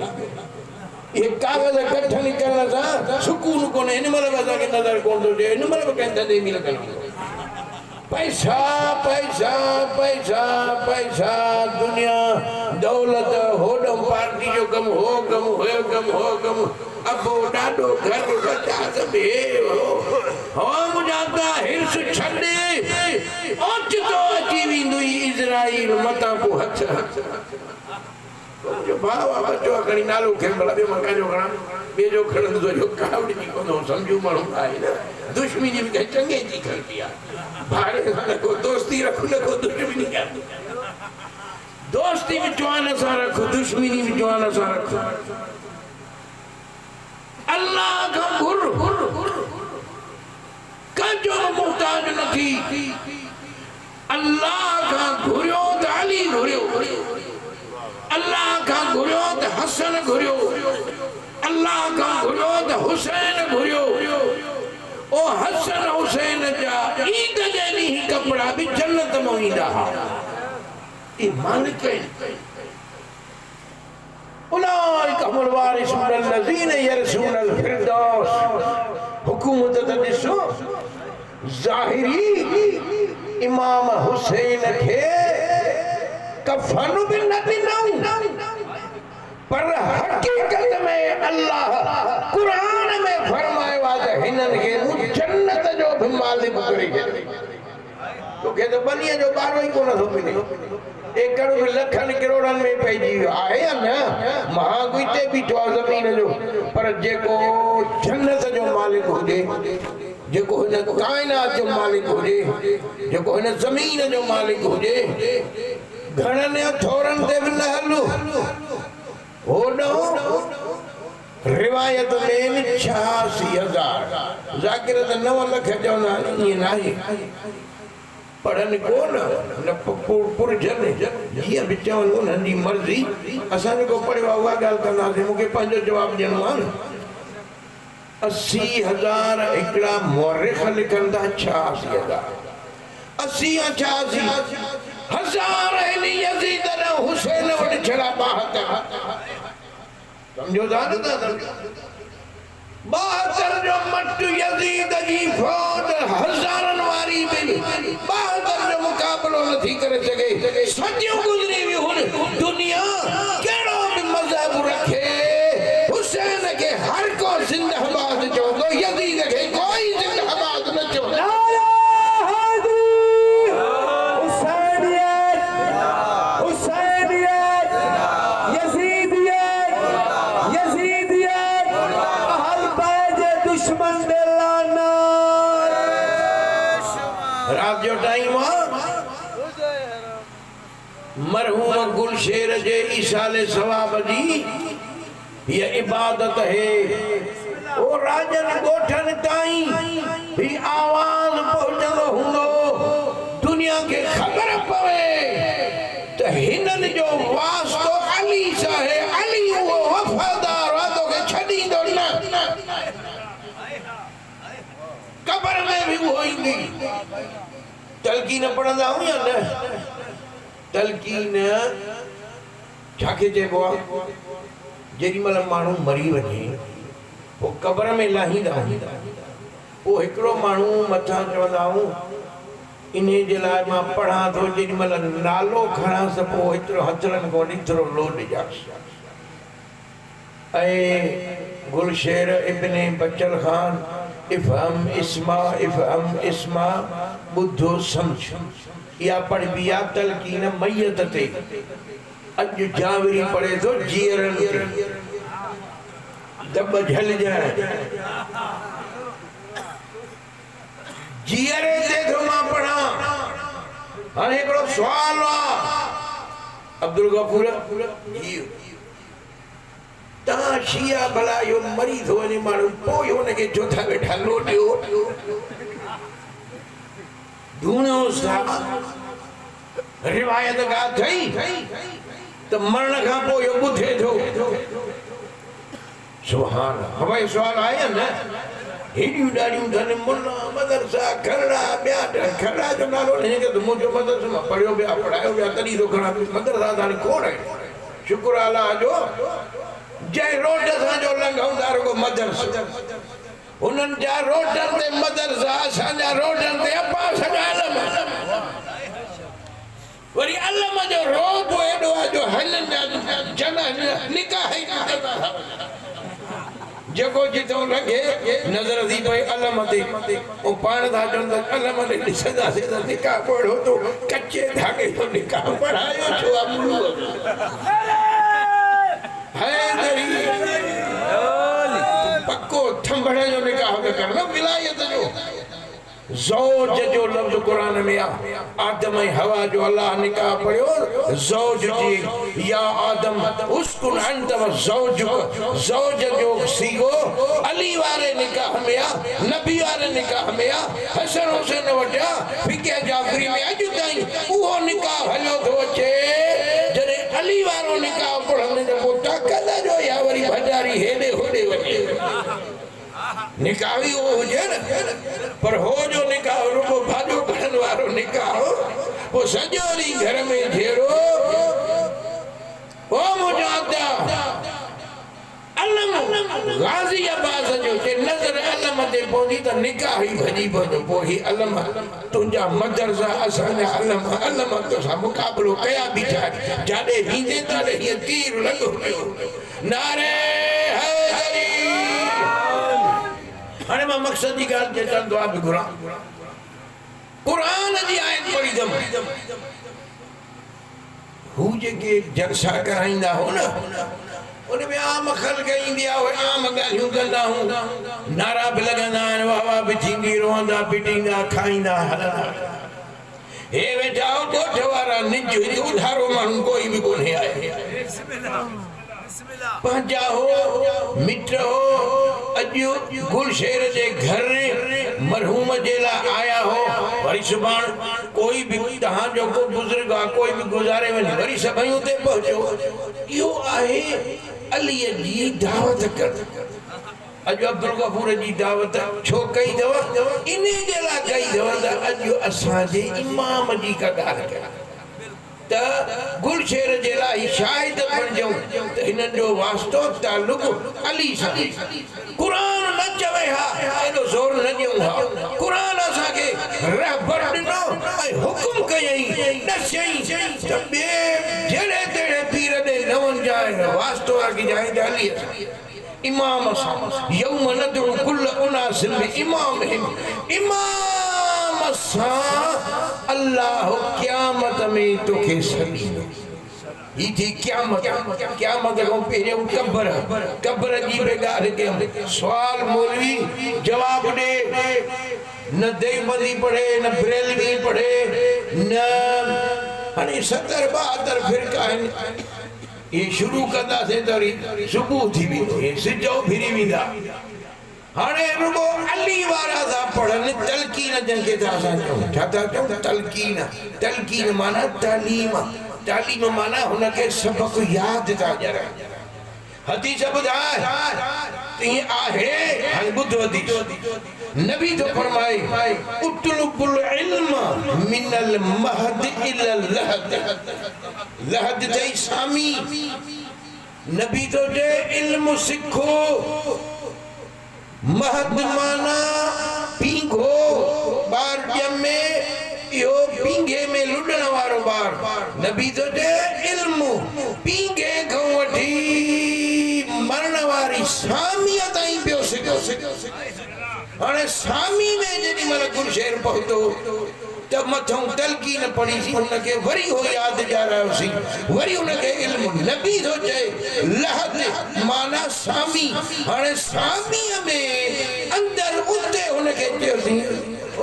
ये कागज इकट्ठा निकलना सा सुकून को ने इन मतलब बता के नजर कौन तो जे इन मतलब कहता दे मिल कर पैसा पैसा पैसा पैसा दुनिया दौलत होडम पार्टी जो कम हो अब वो डाडो घर बचा सब हम जाता हिर्स छड़े ओच तो अची विंदुई इजराइल मता को हथ जो बावा बच्चो कणी नालो खेल बला बे मका जो गणा बे जो खण तो जो कावड़ी की को समझू मारू आए ना दुश्मनी भी कहीं चंगे जी कर दिया भाड़े वाले को दोस्ती रखो न को दुश्मनी क्या दोस्ती भी जवान सा रखो दुश्मनी भी जवान सा रखो अल्लाह का गुर कजो मोहताज नहीं अल्लाह का गुरियो अली गुरियो अल्लाह का गुरियो हसन गुरियो अल्लाह का गुरियो हुसैन गुरियो ओ हसन हुसैन जा ईद जैनी ही कपड़ा भी जन्नत मोईंदा ई मालिक उलाइका हुमुल वारिसून अल्लज़ीना यरसूनल फिरदौस हुकूमत तदिसो ज़ाहिरी इमाम हुसैन के कफन बिन नबी पर हकीकत में अल्लाह कुरान में फरमाए वादा हिनन के जन्नत जो भी मालिक करे तो के तो बनिए जो बारो ही कोन थो मिले एकड़ लखन करोड़न में पैजी आए ना महागुई ते भी तो जमीन जो पर जेको जन्नत जो मालिक होजे जेको इन कायनात जो मालिक होजे जेको इन जमीन जो मालिक होजे घणन थोरन ते भी न हलू होडो रिवायत में 86,000 जाकिर 9 लाख जो ना ये नहीं पढ़न कोन न पुरजन ये बिचावन उन्हनि मर्जी असन को पढ़वा हुआ गाल करना से मुके पंजो जवाब देनो आन 80,000 एकड़ा मौरिख लिखंदा 86,000 80 88,000 अली यजीद ने हुसैन वड छड़ा 72 समझो दादा 72 जो मट यजीद जी फौज हजारन वारी बिन 72 जो मुकाबलो नहीं करे सके सदियों गुजरी भी हुन दुनिया केड़ो भी मजहब रखे हुसैन के हर को जिंदाबाद जो दो यजीद के कोई जिंदाबाद न जो मरहूम गुलशेर जे ईसाले सवाब जी ये इबादत है ओ राजन गोठन ताई भी आवाज पहुंचदो हुंदो दुनिया के खबर पवे तो हिनन जो वास्तो अली सा है अली वो वफादार वादो के छडी दो ना कब्र में भी वो होंगी तलकीन पढ़ंदा हूं या न तलकीन छाके जेबो जेडी मल मानू मरी वने वो कब्र में लाहींदा वो एकड़ो मानू मथा चवंदा हूं इने जे लाइ मां पढ़ा तो जेडी मल नालो खणा सपो एतरो हथरन को नितरो लोड जा ए गुलशेर इब्ने बचल खान इफ़हम इस्मा बुद्धो समझ या पढ़ बिया तलकीन मैयत ते अज जावरी पढ़े तो जीरन दब झल जाए जीरे ते तो मां पढ़ा हाने एकड़ो सवाल वा अब्दुल गफूर जी ता शिया भला यो मरी थो ने मानु पोयो ने के चौथा बैठा लोटियो धूनो सा रिवायत का थई तो मरण का पोयो बुधे थो सुभान हवाई सवाल आया ना हेडियूं डाडियूं धन मुल्ला मदरसा खरड़ा ब्याट खरड़ा जो नालो ने के तो मुझो मदरसा में पढ़ियो ब्या पढ़ायो ब्या तडी तो खणा मदरसा दान कोन है शुक्र अल्लाह जो जय रोड सां जो लंघूं था रुगो मदरसा उन्हनि जा रोडनि ते मदरसा असांजा रोडनि ते अब्बा सॼा अलम वरी अलम जो रोब एॾो आहे जो हलनि जा निकाह ई जेको जिथो लॻे नज़र थी पए अलम ते उहो पाण था चवनि त अलम ते ॾिसंदासीं त निकाह पढ़ो तो कचे धागे तो निकाह पढ़ायो छो हैदरी पक्को थंभड़ जो निकाह करना विलायत जो ज़ौज जो लफ्ज़ कुरान में आ आदम ऐं हवा जो अल्लाह निकाह पढ़ियो ज़ौज जी या आदम उस्कुन अंत व ज़ौजुक ज़ौज जो सीगो अली वारे निकाह में आ नबी वारे निकाह में आ हसन हुसैन वटा फिके जाफरी में अॼु ताईं उहो निकाह हलियो थो अचे जॾहिं अली वारो निकाह पढ़ण जो पोइ ताक़त जो या वरी भंडारी हेॾे होॾे वञे निकाह ही वो हुजे न पर हो जो निकाह रुगो भाॼो करण वारो निकाह वो सॼो ॾींहुं घर में घेरो ओ मुजादा अलम गाज़ी अब्बास जो जे नज़र अलम ते पहुंची त निकाह ही भॼी पवंदो पोइ ही अलम तुंहिंजा मदरसा असांजा अलम अलम तोसां मुक़ाबिलो कया बीठा जाॾे हींदे ताॾे हीअं तीर लॻो पियो नारे हैदरी हाणे मां मक़सद जी ॻाल्हि चवंदो दुआ बि घुरां क़ुरान जी आयत पढ़ीदम हू जेके जलसा कराईंदा हो न उन में आम ख़ल्क़ ईंदी आहे आम ॻाल्हियूं कंदा हूं नारा बि लॻंदा आहिनि वाह वाह बि थींदी रोहंदा पिटींदा खाईंदा हलंदा हे वेठा ॻोठ वारा निज उधारो माण्हू कोई बि कोन्हे आहे पंहिंजा हो मिट हो अॼु गुलशेर जे घर मरहूम जे लाइ आया हो वरी सुभाण कोई भी तव्हांजो को बुज़ुर्ग आहे कोई भी गुज़ारे वञे वरी सभई उते पहुचो इहो आहे अलीअ जी दावत कर अॼु अब्दुल गफूर जी दावत छो कई अथव इन जे लाइ कई अथव त अॼु असांजे इमाम जी का ॻाल्हि कया त गुलशेर जे लाइ शाहिद बणिजऊं त हिननि जो वास्तो तालुक अली सां क़ुरान न चवे हा एॾो ज़ोर न ॾियूं हा क़ुरान असांखे रहबर ॾिनो ऐं हुकुम कयईं न चयईं त ॿिए जहिड़े तहिड़े पीर ॾे न वञजांइ वास्तो आहे जाए अली इमाम सां यौम नदउ कुल उनासिन बिइमामिहिम इमाम सां अल्लाह क़यामत में तोखे सॾींदो ही थी क़यामत क़यामत खां पहिरियों क़ब्र जी बि ॻाल्हि कयूं सुवाल मौलवी जवाब ॾे न देवबंदी पढ़े न बरेलवी पढ़े न हाणे 70 72 फिरका आहिनि ये शुरू कंदा से तरी सुबह थी वेंदो ये सिजो फिरी वेंदा हाणे रुगो अली वारा सा पढ़न तलकीन जंहिंखे था असां चऊं छा था चऊं तलकीन माना तालीम माना हुनखे सबक यादि था ॾियनि हदीस ॿुधाए तीअं आहे हाणे ॿुध हदीस नबी तो फरमाए उतलुबुल इल्म मिनल महद इलल लहद लहद जई सामी नबी तो जे इल्म सिखो महद माना पींघो बार ॼमे यो पींघे में लुडण वारो बार नबी तो जे इल्म पींघे खां वठी मरण वारी सामीअ ताईं पियो सिखो हाणे सामी में जेॾी महिल गुलशेर पहुतो त मथों तलकीन पढ़ी सी उनखे वरी हो यादि ॾियारायोसीं वरी उनखे इल्मु नबी थो चए लहद माना सामी हाणे सामीअ में अंदरि उते उनखे चयोसीं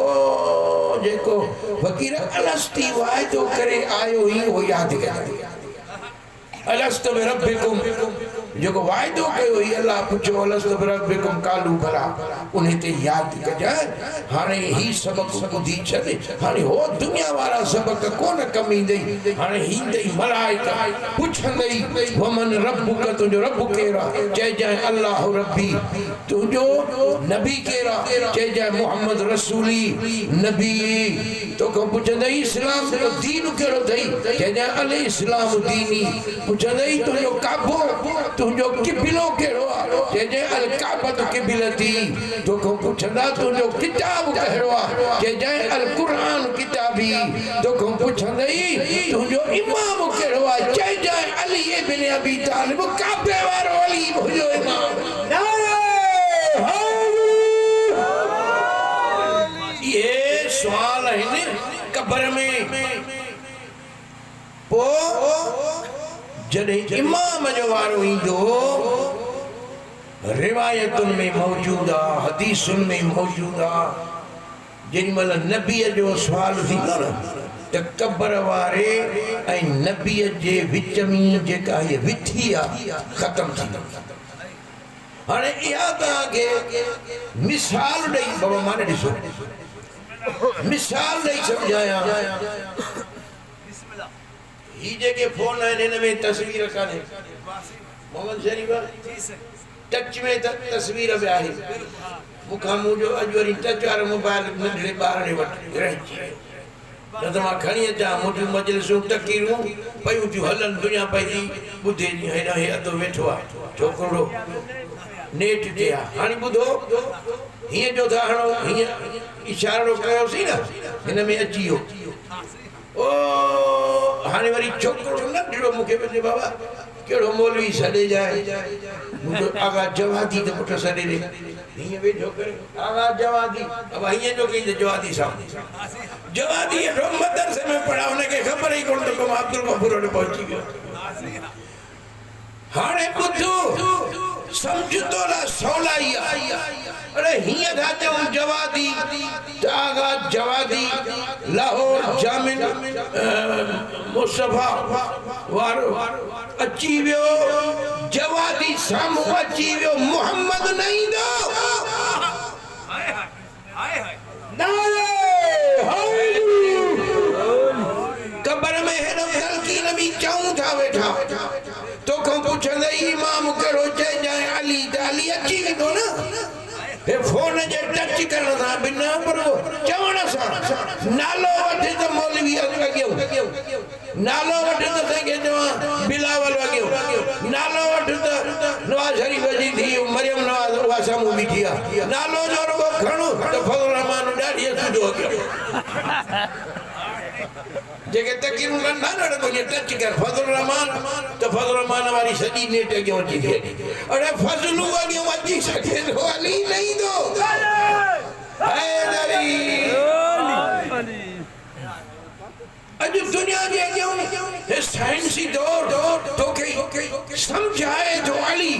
ओ जेको फ़क़ीर अलस्ती वाइदो करे आयो ई हो यादि कयो अलस्तु बिरब्बिकुम जेको वाइदो कयो ही अल्लाह पुछो अलस्तु बिरब्बिकुम कालू भला उन ते यादि कजाए हाणे ही सबक ॿुधी छॾ हाणे हो दुनिया वारा सबक कोन कम ईंदई हाणे ईंदई मलाइका पुछंदई वमन रब्बुक तुंहिंजो रब केरु आहे चइजांइ अल्लाह रब्बी तुंहिंजो नबी केरु आहे चइजांइ मुहम्मद रसूली नबी तोखां पुछंदई इस्लाम जो दीन कहिड़ो अथई चइजांइ अल इस्लाम दीनी पुछंदई तुंहिंजो काबो तूं तुझो किबिलो केड़ो आ जे अल काबत किबिलती तो को पुछंदा तुझो किताब केड़ो आ जे अल कुरान किताबी तो को पुछंदई तुझो इमाम केड़ो आ जे अली इब्न अबी तालिब काबे वारो अली हुजो इमाम ये सवाल है ने कब्र में पो जडे इमाम जो वारो इंदो रिवायतुन में मौजूद आ हदीसुन में मौजूद आ जेमल नबी जो सवाल थींदो न त कब्र वारे ऐं नबी जे विच में जेका ये विथी आ खत्म थी हाणे इहा तव्हांखे मिसाल ॾेई बाबा माने ॾिसो मिसाल ॾेई सम्झायां ही जेके फोन आहिनि हिन में तस्वीर कान्हे मोहम्मद शरीफ टच में तस्वीर बि आहे मूंखां मुंहिंजो अॼु वरी टच वारो मोबाइल नंढड़े ॿारड़े वटि रहिजी वियो न त मां खणी अचां मुंहिंजूं मजलिसूं तकीरूं पयूं थियूं हलनि दुनिया पंहिंजी ॿुधे थी हेॾा हे अधु वेठो आहे छोकिरो नेट ते आहे हाणे ॿुधो हीअं जो था हणो हीअं इशारो कयोसीं न हिन में अची वियो ओ हाणे वरी छोकिरो नंढड़ो मूंखे वञे बाबा केड़ो मौलवी सॾे जाए मुंहिंजो आगा जवादी त पुट सॾे ॾे हीअं वेठो करे आगा जवादी अब हीअं जो कई त जवादी साहब जवादी हेठो मदरसे में पढ़ा हुनखे ख़बर ई कोन त को अब्दुल गफूर वटि पहुची वियो हाणे ॿुधो समझतो ला सवलाई अरे हिया था चऊं जवादी आगा जवादी लाहौर जामिन मुस्तफा वारो अची वियो जवादी सामू अची वियो मोहम्मद नहीं दो कब्र में हेॾो तलकीन भी चऊं था वेठा तोखां पुछंदे इमाम कहिड़ो चइजांइ अली त अली अची वेंदो न हे फोन जे टच करण सां बि न पर चवण सां नालो वठे त मौलवी अॻियो नालो वठे त तंहिंखे चवां बिलावल अॻियो नालो वठे त नवाज़ शरीफ जी थी मरियम नवाज़ उहा साम्हूं बीठी आहे नालो जो रुगो खणो त फज़ल रहमान ॾाढी सुठो अॻियो जेके तकीरूं कंदा न रुगो टच कर फज़ल रहमान त फज़ल रहमान वारी सॼी नेट अॻियां अची थी अरे फज़लू अॻियां अची सघे थो अली नहीं दो हैदरी अॼु दुनिया जे अॻियां हे साइंसी दौर तोखे सम्झाए थो अली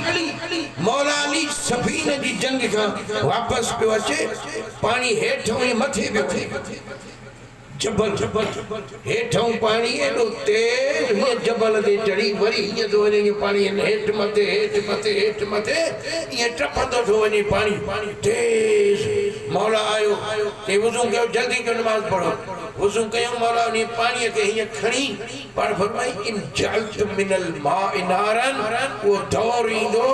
मौला अली सफ़ीन जी जंग खां वापसि पियो अचे पाणी हेठों ई मथे पियो थिए जबल हेठों पानी एडो तेज ये जबल दे चढ़ी वरी ये तो वने पानी हेठ मथे ये टपंदो थो वने पानी तेज मौला आयो ते वुजू कयो जल्दी क्यों नमाज पढ़ो वुजू कयो मौला ने पानी के ये खणी पर फरमाई इन जल्त मिनल मा नारन वो दौर इंदो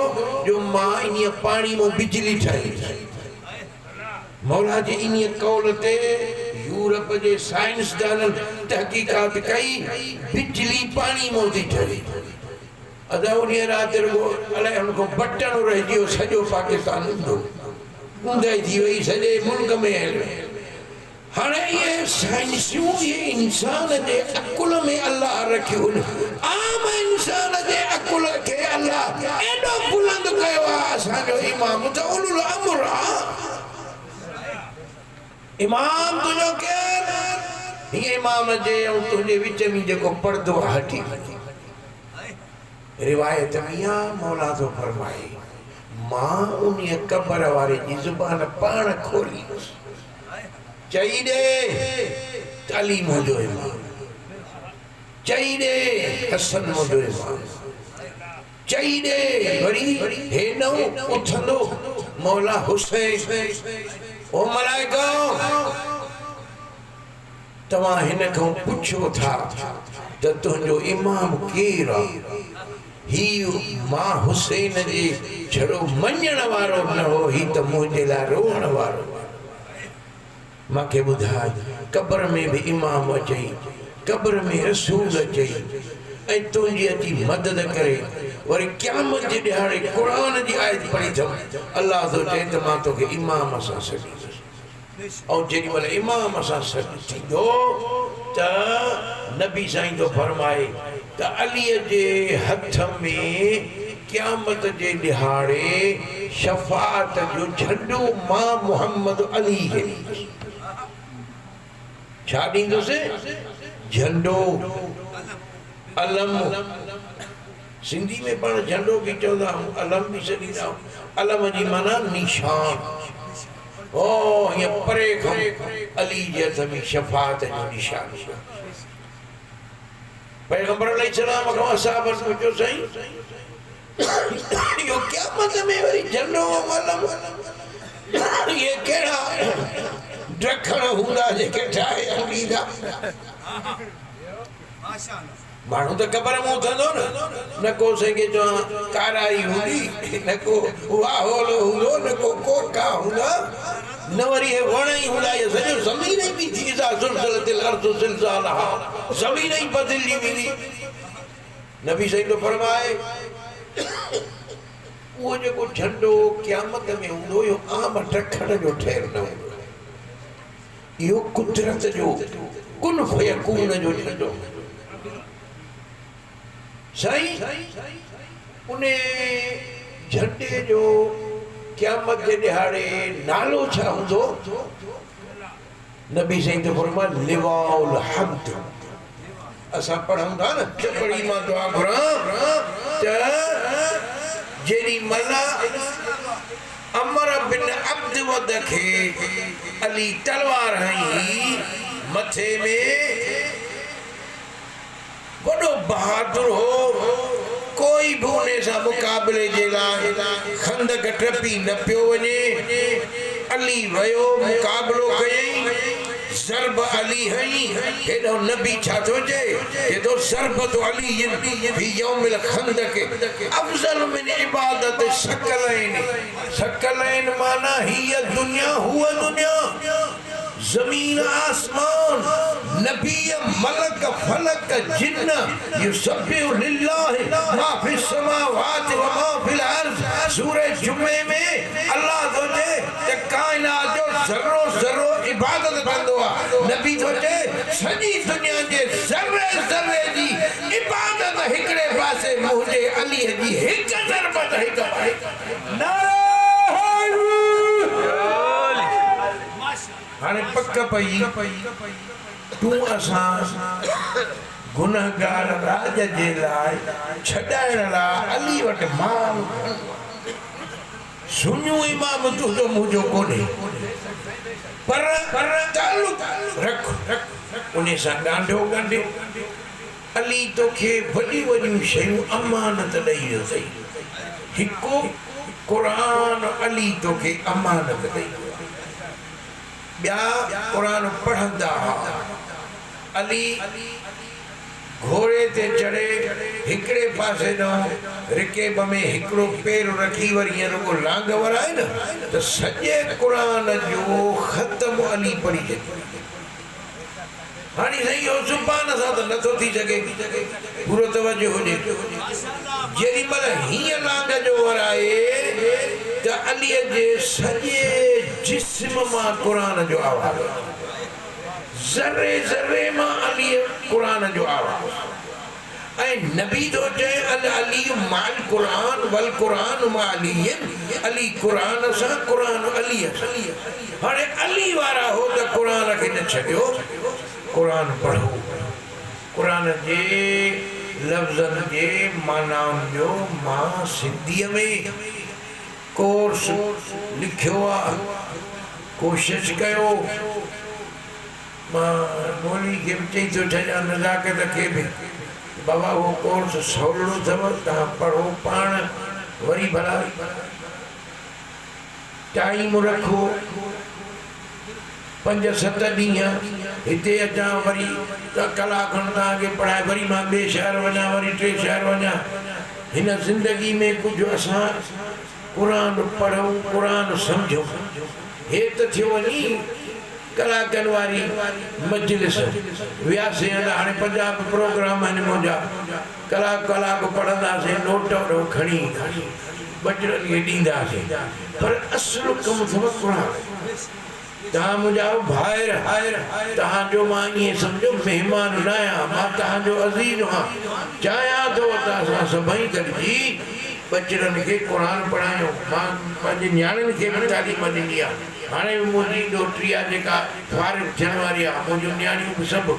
जो मा इन पानी मो बिजली ठही मौला जी इन कौल ते यूरोप जे साइंसदान तहकीकात कई बिजली पानी मोदी ठही अदा उन रात रुगो अलाए उनको बटन रहिजी वियो सॼो पाकिस्तान ऊंदाई थी वई सॼे मुल्क में हाणे ये साइंसूं ये इंसान जे अकुल में अल्लाह रखियो आम इंसान जे अकुल के अल्लाह एडो बुलंद कयो आहे असांजो इमाम त उलुल अमर आहे इमाम तुझो के ये इमाम जे तुझे विच में जेको पर्दो हटी रिवायत मियां मौला तो फरमाए मां उन कब्र वारे जी जुबान पाण खोली चई दे तालीम जो इमाम चई दे हसन जो इमाम चई दे वरी हे न उथंदो मौला हुसैन ओ मलाइको तव्हां हिन खां पुछो था त तुंहिंजो इमाम केरु आहे ही मां हुसैन जे छड़ो मञण वारो न हो ही त मुंहिंजे लाइ रोअण वारो मूंखे ॿुधाए कब्र में बि इमाम अचई कब्र में रसूल अचई ऐं तुंहिंजी अची मदद करे वरी क़यामत जे ॾिहाड़े क़ुरान जी आयत पढ़ी थम अल्लाह तो चए त मां तोखे इमाम सां सॾींदुसि ऐं जेॾी महिल इमाम सां सॾु थींदो त नबी साईं तो फरमाए त अलीअ जे हथ में क़यामत जे ॾिहाड़े शफ़ाअत जो झंडो मां मोहम्मद अली खे ॾींदुसि छा ॾींदुसि झंडो अलम सिंधी में पाण झंडो भी चवंदा आहियूं अलम भी सॾींदा आहियूं अलम जी माना निशान ओ ये परे खां अली जे हथ में शफ़ाअत जो निशान पैगंबर अलैहिस्सलाम खां असहाबन पुछो साईं यो क़यामत में वरी झंडो अलम ये कहिड़ा ड्रखण हूंदा जेके ठाहे ॾींदा माण्हू त क़बर में उथंदो न को संगे चवां काराई हूंदी न को वाहोलो हूंदो न को कोका हूंदा न वरी हे वण ई हूंदा ये सॼो ज़मीन ई बि थी सा सुलसिलतिल अर्ज़ सिलसिलहा ज़मीन ई बदिलजी वेंदी नबी सही तो फरमाए वो जेको झंडो क़यामत में हूंदो यो आम ड्रखण जो ठहियल न हूंदो यो कुदरत जो कुन फयकून जो झंडो साईं उन्हें झंडे जो क़यामत जे ॾिहाड़े नालो छा हूंदो नबी साईं तो फरमाए लिवाउल हम्द असां पढ़ूं था न चपड़ी मां दुआ घुरां त जेॾी महिल अमर बिन अब्द वद खे अली तलवार हई मथे में वॾो बहादुर हो कोई भी उन सां मुक़ाबले जे लाइ खंदक टपी न पियो वञे अली वयो मुक़ाबलो कयईं ज़रब अली हई हेॾो नबी छा थो चए तो ज़रबत अली फी यौमिल खंदक अफज़ल मिन इबादत सकलैन माना हिय दुनिया हुआ दुनिया ज़मीन आसमान नबी मलक फलक जिन्न युसब्बिहु लिल्लाहि मा फिस समावाति व मा फिल अर्ज़ सूरह जुमे में अल्लाह तो चए त कायनात जो ज़र्रो ज़र्रो इबादत कंदो आ नबी तो चए सॼी दुनिया जे ज़र्रे ज़र्रे जी इबादत हिकिड़े पासे मुंहिंजे अलीअ जी हिकु ज़रबत हिकु हाणे पक पई तू असां गुनहगार राज जे लाइ छॾाइण लाइ अली वटि माल सुनियो इमाम तुंहिंजो मुंहिंजो कोन्हे पर तालुक रख उन सां ॻांढो ॻंढे अली तोखे वॾियूं वॾियूं शयूं अमानत ॾेई अथई हिकु क़ुरान अली तोखे अमानत ॾेई ॿिया क़ुरान पढ़ंदा अली घोड़े ते चढ़े हिकिड़े पासे ॾांहुं रिकेब में हिकिड़ो पेर रखी वरी हीअं रुॻो लांग वराए न त सॼे क़ुरान जो ख़तम अली पढ़ी छॾे हाणे साईं इहो ज़ुबान सां त नथो थी सघे पूरो तवजो हुजे जेॾी महिल हीअं लांग जो वराए त अलीअ जे सॼे जिस्म मां क़ुरान जो आवाज़ ज़र्रे ज़र्रे मां अली क़ुरान जो आवाज़ ऐं नबी तो चए अल अली माल क़ुरान वल क़ुरान मा अली अली क़ुरान सां क़ुरान अली हाणे अली वारा हो त क़ुरान खे न छॾियो क़ुरान पढ़ो क़ुरान जे लफ़्ज़नि जे मानाउनि जो मां सिंधीअ में कोर्स लिखियो आहे कोशिश कयो मां मौली खे बि चई थो छॾियां नज़ाकत खे बि बाबा वो कोर्स सवलो अथव तव्हां पढ़ो पाण वरी भला टाइम रखो 5-7 ॾींहं हिते अचां वरी कलाक खनि तव्हांखे पढ़ाए वरी मां ॿिए शहर वञा वरी 3 शहर वञा हिन ज़िंदगी में कुझु असां क़ुरान पढ़ूं क़ुरान सम्झूं हे त थियो वञी कलाकनि वारी मजलिस वियासीं हाणे पंजाब प्रोग्राम आहिनि मुंहिंजा कलाक पढ़ंदासीं नोट वोट खणी बचड़नि खे ॾींदासीं पर असुलु कमु अथव क़ुरान तव्हां मुंहिंजा भाइर तव्हांजो मां ईअं सम्झो महिमान न आहियां मां तव्हांजो अज़ीज़ आहियां चाहियां थो त असां सभई गॾिजी बचड़नि खे क़ुरान पढ़ायूं मां पंहिंजे नियाणियुनि खे बि तालीम ॾिनी आहे हाणे बि मुंहिंजी ॾोहिटी आहे जेका फारिग थियण वारी आहे मुंहिंजूं नियाणियूं बि सभु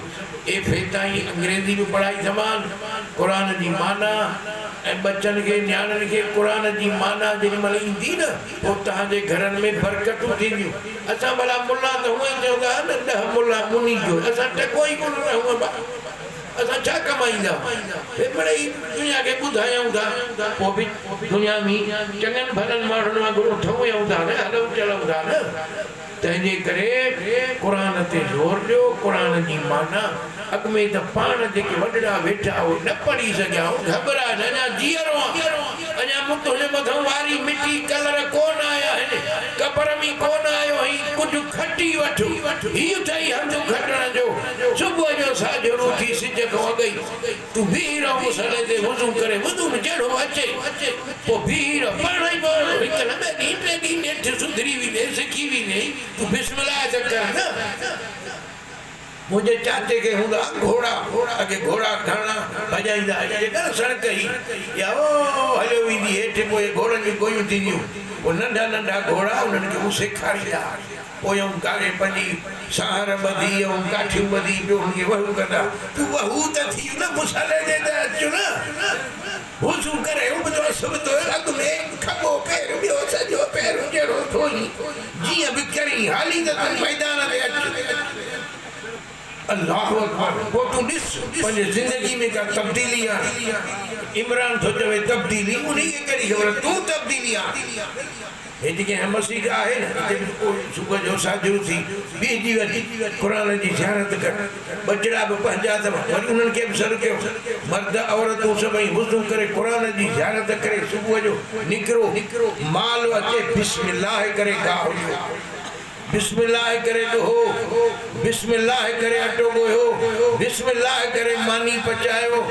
एफ ताईं अंग्रेज़ी बि पढ़ाई तमामु क़ुरान जी माना ऐं बच्चनि खे नियाणियुनि खे क़ुरान जी माना जेॾी महिल ईंदी न पोइ तव्हांजे घरनि में बरकतूं थींदियूं असां भला मुला त हूअं ई चऊं था न 10 मुला मुनी जो असां टको ई कोन न हूअं असां छा कमाईंदा मिड़ई दुनिया खे ॿुधायूं था पोइ बि दुनिया में चङनि भलनि माण्हुनि वांगुरु ठहूं था न हलूं चलूं था न तंहिंजे करे क़ुरान ते ज़ोर ॾियो क़ुरान जी माना अॻ में त पाण जेके वॾड़ा वेठा उहे न पढ़ी सघिया घबराहट अञा जीअरो अञा तुंहिंजे मथां वारी मिटी कलर कोन आया आहिनि कबर में कोन आयो आई कुझु खटी वठो हीउ अथई हंधु खटण जो सुबुह जो साॼो उथी सिज खां अॻु ई तूं बीह रहो मुसले ते वुज़ू करे वुज़ू में जहिड़ो अचे पोइ बीह रहो पाण ई हिकु न ॿ ॾींहं 3 ॾींहं नेठि सुधरी वेंदे सिखी वेंदे तूं बिस्मिल्लाह त कर न मुझे चाचे के हूंदा घोड़ा अगे घोड़ा खाना भजाईंदा जेकर सड़क ही या ओ हलो वेंदी हेठि पोइ घोड़नि जूं गोयूं थींदियूं पोइ नंढा नंढा घोड़ा उन्हनि खे उहे सेखारींदा पोइ कारे पंहिंजी सहार ॿधी ऐं काठियूं ॿधी पियो हुनखे वहू कंदा तूं वहू त थी न मुसाले ते त अचु न वुज़ू करे उबतो सुबतो अॻु में खॿो पैर ॿियो सॼो पैर जहिड़ो थोई जीअं बि करी हाली त तूं मैदान ते अचु अल्लाह अकबर वो तू ॾिस पंहिंजे ज़िंदगी में का तब्दीली आहे इमरान थो चवे तब्दीली उन्ही खे कहिड़ी ख़बर तूं तब्दीली आहे हे जेके मसीह आहे न सुबुह जो साजरू थी बीहजी वञी क़ुरान जी ज़ियारत कर बचड़ा बि पंहिंजा अथव वरी उन्हनि खे बि सॾु कयो मर्द औरतूं सभई वुज़ू करे क़ुरान जी ज़ियारत करे सुबुह जो निकिरो माल अचे बिस्मिल्लाह करे गाह बिस्मिल्लाह करे ॾोहो बिस्मिल्लाह करे अटो ॻोयो बिस्मिल्लाह करे मानी पचायो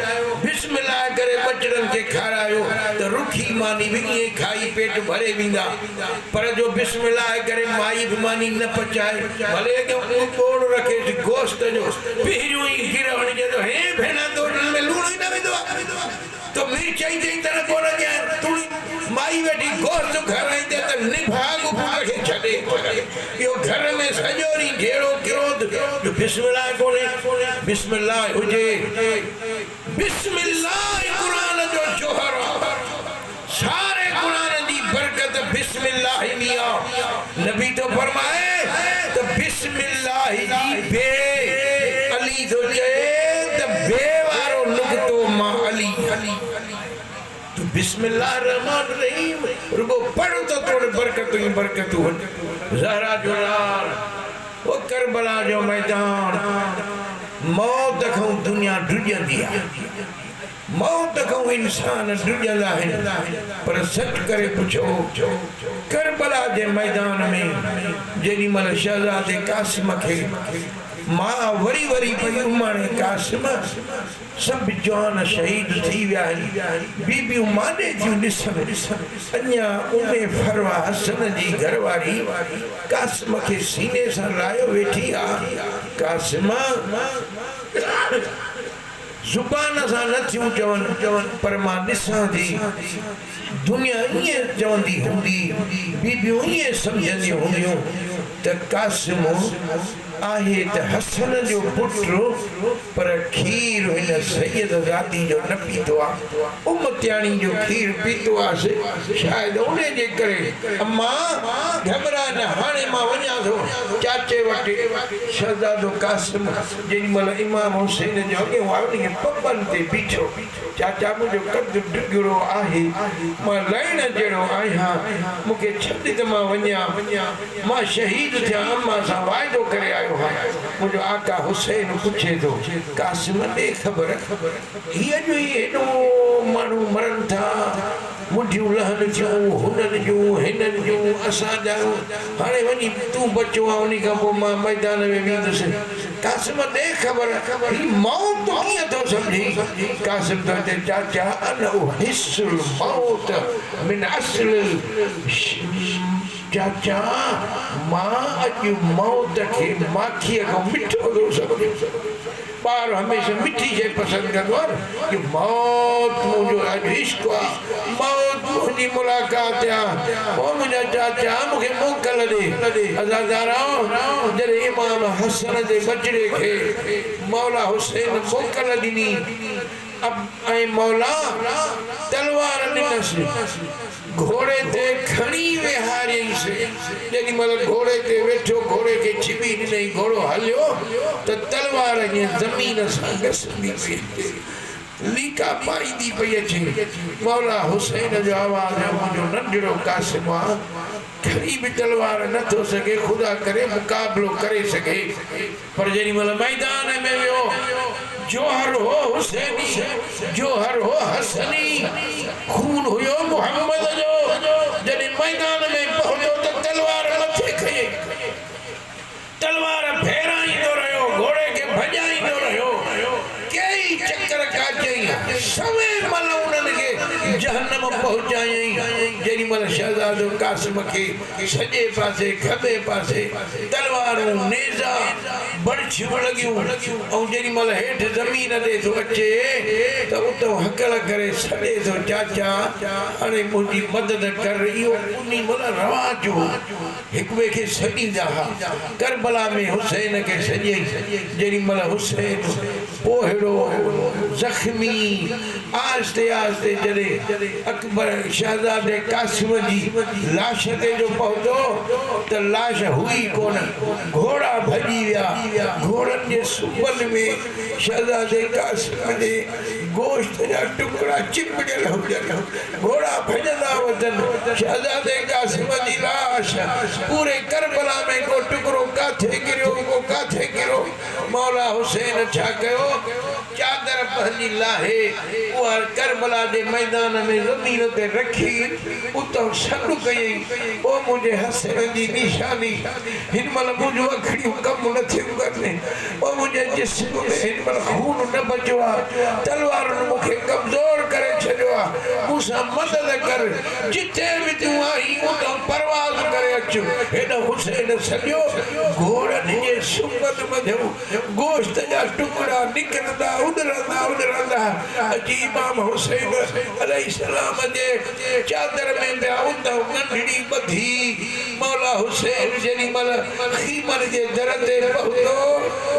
बिस्मिल्लाह करे बचड़नि खे खारायो त रुखी मानी बि ईअं खाई पेट भरे वेंदा पर जो बिस्मिल्लाह करे माई बि मानी न पचाए भले ॿोड़ रखे गोश्त जो पहिरियों ई गिर हणिजे त हे भेणा तो में लूण ई न वेंदो आहे तो मिर्च ई चई तरह कोन ॾियां तूं माई वेठी गोश्त खाराईंदे त निभाग पुट खे छॾे इहो घर में सॼो ॾींहुं जहिड़ो क्रोध बिस्मिल्लाह कोन्हे बिस्मिल्लाह हुजे बिस्मिल्लाह क़ुरान जो जोहर सारे क़ुरान जी बरकत बिस्मिल्लाह में आहे नबी तो फरमाए त बिस्मिल्लाह जी बे अली तो चए त बे वारो नुक़्तो मां अली तू बिस्मिल्लाह रहमान रहीम रुगो पढ़ तो तोड़ बरकतूं ज़हरा जो लाल वो करबला जो मैदान मौत खां दुनिया ढुॼंदी आहे मौत खां इंसान ढुॼंदा आहिनि पर सच करे पुछो करबला जे मैदान में जेॾी महिल शहज़ादे कासिम खे मां वरी पई उमाणे कासिम सभु जवान शहीद थी विया आहिनि बीबियूं माने थियूं ॾिसनि अञा उमे फरवा हसन जी घरवारी कासिम खे सीने सां लायो वेठी आहे कासिम ज़ुबान सां न थियूं चवनि पर मां ॾिसां थी दुनिया ईअं चवंदी हूंदी बीबियूं ईअं सम्झंदियूं हूंदियूं त कासिम आहे त हसन जो पुटु पर खीर हिन सैयद ज़ादी जो न पीतो आहे उमत्याणी जो खीर पीतो आहे शायदि उन जे करे अम्मा घबरा न हाणे मां वञा थो चाचे वटि शहज़ादो कासिम जेॾी महिल इमाम हुसैन जो अॻियां आयो पपनि ते बीठो चाचा मुंहिंजो कद डिघरो आहे मां लाइण जहिड़ो आहियां मूंखे छॾ त मां वञा मां शहीद थियां अम्मा सां वाइदो करे आयो मुझे आका हुसैन पूछे तो कासिम दे खबर हीअ जो ही एॾो माण्हू मरनि था मुठियूं लहन जूं हुननि जूं हिननि जूं असां ॼाणूं हाणे वञी तूं बचो आहे उन खां पोइ मां मैदान में वेंदुसि कासिम ॾे ख़बर ही मौत कीअं थो सम्झी कासिम तो ते चाचा अनहु हिस्सुल मौत मिन असल चाचा मां अॼु मौत खे माखीअ खां मिठो थो सम्झो ॿार हमेशह मिठी शइ पसंदि कंदो आहे कि मौत मुंहिंजो अॼु इश्क़ आहे मौत मुंहिंजी मुलाक़ात आहे ओ मुंहिंजा चाचा मूंखे मोकल ॾे अज़ादारा जॾहिं इमाम हसन जे बचड़े खे मौला हुसैन मोकल ॾिनी ऐं मौला तलवार ॾिनसि घोड़े ते खणी विहारियईंसि जेॾी महिल घोड़े ते वेठो घोड़े खे छिबी ॾिनई घोड़ो हलियो त तलवार ईअं ज़मीन सां घसंदी पई लीका पाईंदी पई अचे मौला हुसैन जो आवाज़ मुंहिंजो नंढड़ो कासिम आहे खणी बि तलवार नथो सघे ख़ुदा करे मुक़ाबिलो करे सघे पर जेॾी महिल मैदान में वियो जोहर हो हुसैनी जोहर हो हसनी खून हुयो मोहम्मद जो जॾहिं मैदान में पहुतो त तलवार मथे खई तलवार फेराईंदो रहियो घोड़े खे भॼाईंदो रहियो कई चक्कर काचई सवे मल उन्हनि खे जहन्नम पहुचायई जेॾी महिल शहज़ादो कासिम खे सॼे पासे खॿे पासे तलवारूं नेज़ा बड़छियूं लॻियूं ऐं जेॾी महिल हेठि ज़मीन ते थो अचे त उतां हकल करे सॾे थो चाचा हाणे मुंहिंजी मदद कर इहो उन महिल रवाज हो हिक ॿिए खे सॾींदा हुआ करबला में हुसैन खे सॼई जेॾी महिल हुसैन पोहिड़ो ज़ख़्मी आहिस्ते आहिस्ते जॾहिं अकबर शहज़ादे कासिम जी लाश ते जो पहुतो त लाश हुई कोन घोड़ा भॼी विया घोड़नि जे सुबल में शहज़ादे कासिम जे गोश्त जा टुकड़ा चिपड़ियल हुजनि घोड़ा भॼंदा वञनि शहज़ादे कासिम जी लाश पूरे करबला में को टुकड़ो काथे गिरियो को काथे गिरियो मौला हुसैन छा कयो चादर पंहिंजी लाहे उहा करबला जे मैदान में ज़मीन ते रखी उतां सॾु कयई ओ मुंहिंजे हसन जी निशानी हिन महिल मुंहिंजूं अखियूं कमु नथियूं करनि ओ मुंहिंजे जिस्म में हिन महिल खून न बचियो आहे तलवारुनि मूंखे कमज़ोर करे छॾियो आहे मूंसां मदद कर जिथे बि तूं आई उतां परवाज़ करे अच हेॾ हुसैन सॼो घोड़नि जे सुबल मथां गोश्त जा टुकड़ा निकिरंदा उॾरंदा अची इमाम हुसैन अलैहिस्सलाम जे चादर में पिया उतां नंढड़ी ॿधी मौला हुसैन जेॾी महिल ख़ीमर जे दर ते पहुतो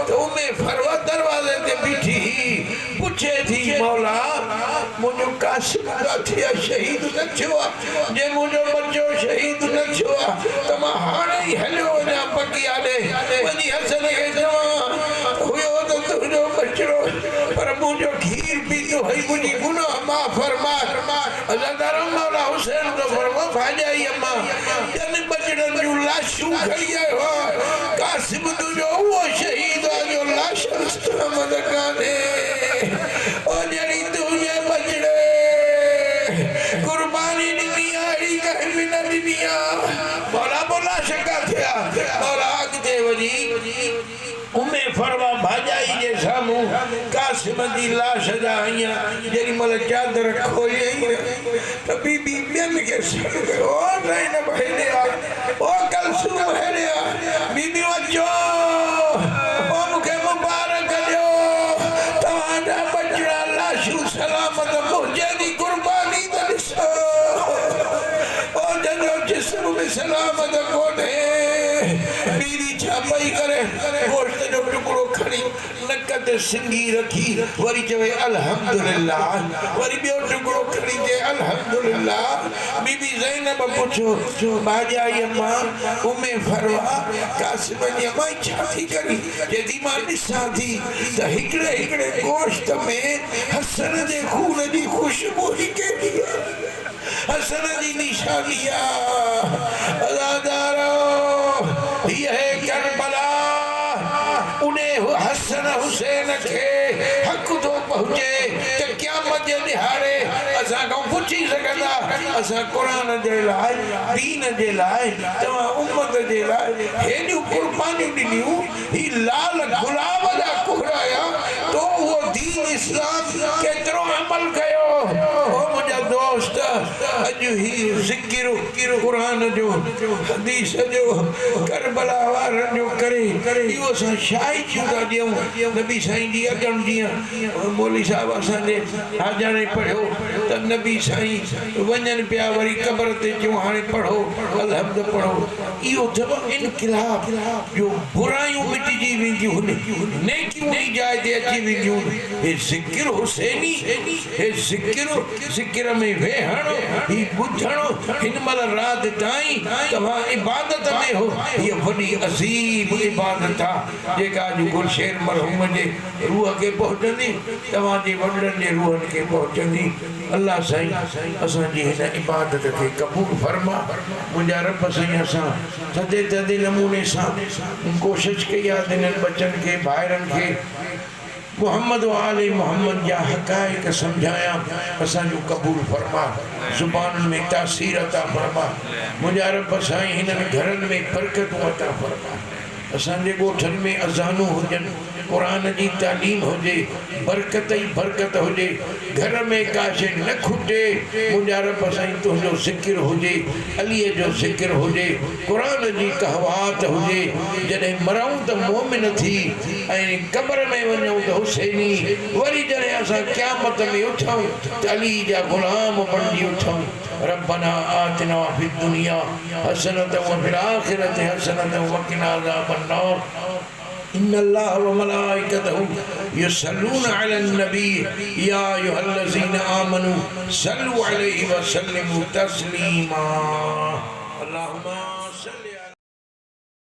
त उमे फरवा दरवाज़े ते बीठी पुछे थी मौला मुंहिंजो कासिम किथे आहे शहीद न थियो आहे जे मुंहिंजो बच्चो शहीद न थियो आहे त मां हाणे ई हलियो वञा बगिया ॾे वञी हसन खे चवां हुयो त तुंहिंजो बचिड़ो पर मुंहिंजो खीर पीतो हई मुंहिंजी गुनाह माफ़ फरमा अज़ादार मौला हुसैन तो फरमा भाॼाई अम्मा जन बचड़नि जूं लाशूं खणी आयो कासिम तुंहिंजो उहो शहीद आहे जो लाश सलामत कान्हे ओ जहिड़ी तुंहिंजे बचड़े कुर्बानी ॾिनी आहे अहिड़ी कंहिं बि न ॾिनी आहे मौला बोला शका थिया मौला अॻिते वञी उमे फरवा भाॼाई जे साम्हूं कासिम जी लाश जा हीअं जेॾी महिल चादर खोलियई त बीबी ॿियनि खे सॾु कयो ओ ज़ैनब हेॾे आ ओ कलसूम हेॾे आ बीबी अचो ओ मूंखे मुबारक ॾियो तव्हांजा बचड़ा लाशूं सलामत मुंहिंजे जी कुर्बानी त ॾिसो ओ जंहिंजो जिस्म बि सलामत कोन्हे बीवी छा पई करे गोश्त जो टुकड़ो खणी नक ते सिंगी रखी वरी चवे अल्हम्दुलिल्लाह वरी ॿियो टुकड़ो खणी चए अल्हम्दुलिल्लाह बीबी ज़ैनब पुछो भाॼाई अम्मा उमे फरवा कासिम जी अम्मा छा थी करी चएती मां ॾिसां थी त हिकिड़े हिकिड़े गोश्त में हसन जे खून जी ख़ुशबू ई केॾी हसन जी निशानी आहे अज़ादारो हीअ है करबला उन्हें हसन हुसैन के हक तो पहुंचे तो क़यामत जे ॾिहाड़े असा को पूछी सकदा असा कुरान जे लाए दीन जे लाए तवा उम्मत जे लाए हेडियो कुर्बानी दिनियो ही लाल गुलाब दा कुहराया तो वो दीन इस्लाम केतरो अमल कयो ओ मुजा दोस्त अज ही जिक्र कुरान जो हदीस जो करबला वार जो करे इहो सा शाही जुदा दियो नबी साईं जी अगन दिया मौली साहब असा ने हाजने पढ़ो त नबी साईं वञन पिया वरी कब्र ते जो हाने पढ़ो अलहम्द पढ़ो इहो जब इनकलाब जो बुराइयों मिटजी वेंदियूं नेकियूं नी जाय ते अची वेंदियूं हे जिक्र हुसैनी हे जिक्र में वेहण ही बुझण हिन मल रात ताई तवा इबादत में हो ये बड़ी अजीब इबादत आ जेका जो गुलशेर मरहूम जे रूह के पहुंचंदी तवा जे वडन जे रूहन के पहुंचंदी अल्लाह साईं असां जी हिन इबादत के कबूल फरमा मुंहिंजा रब साईं असां थदे थदे नमूने सां कोशिश कई आहे हिननि बच्चनि खे भाइरनि खे मोहम्मद वाले मोहम्मद जा हक़ाइक़ समझाया असांजो कबूल फरमा ज़ुबान में तासीर अता फरमा मुंहिंजा रब साईं हिननि घरनि में बरकत अता फरमा असांजे ॻोठनि में अज़ानूं हुजनि कुरान जी तालीम हुजे बरकत ही बरकत हुजे घर में का शइ न खुटे मुंहिंजा रब साईं तुंहिंजो ज़िक्र हुजे अलीअ जो ज़िक्र हुजे कुरान जी कहवात हुजे जॾहिं मरूं त मोमिन थी ऐं कब्र में वञूं त हुसैनी वरी जॾहिं असां क़यामत में उथूं त अली जा ग़ुलाम बणिजी उथूं रब्बना आतिना फिद दुनिया हसनतन व फिल आखिरति हसनतन व क़िना अज़ाबन्नार इन्नल्लाह व मलाइकतहु युसल्लूना अलन नबी या अय्युहल्लज़ीना आमनू सल्लु अलैहि व सल्लिमू तस्लीमा अल्लाहुम्मा सल्लि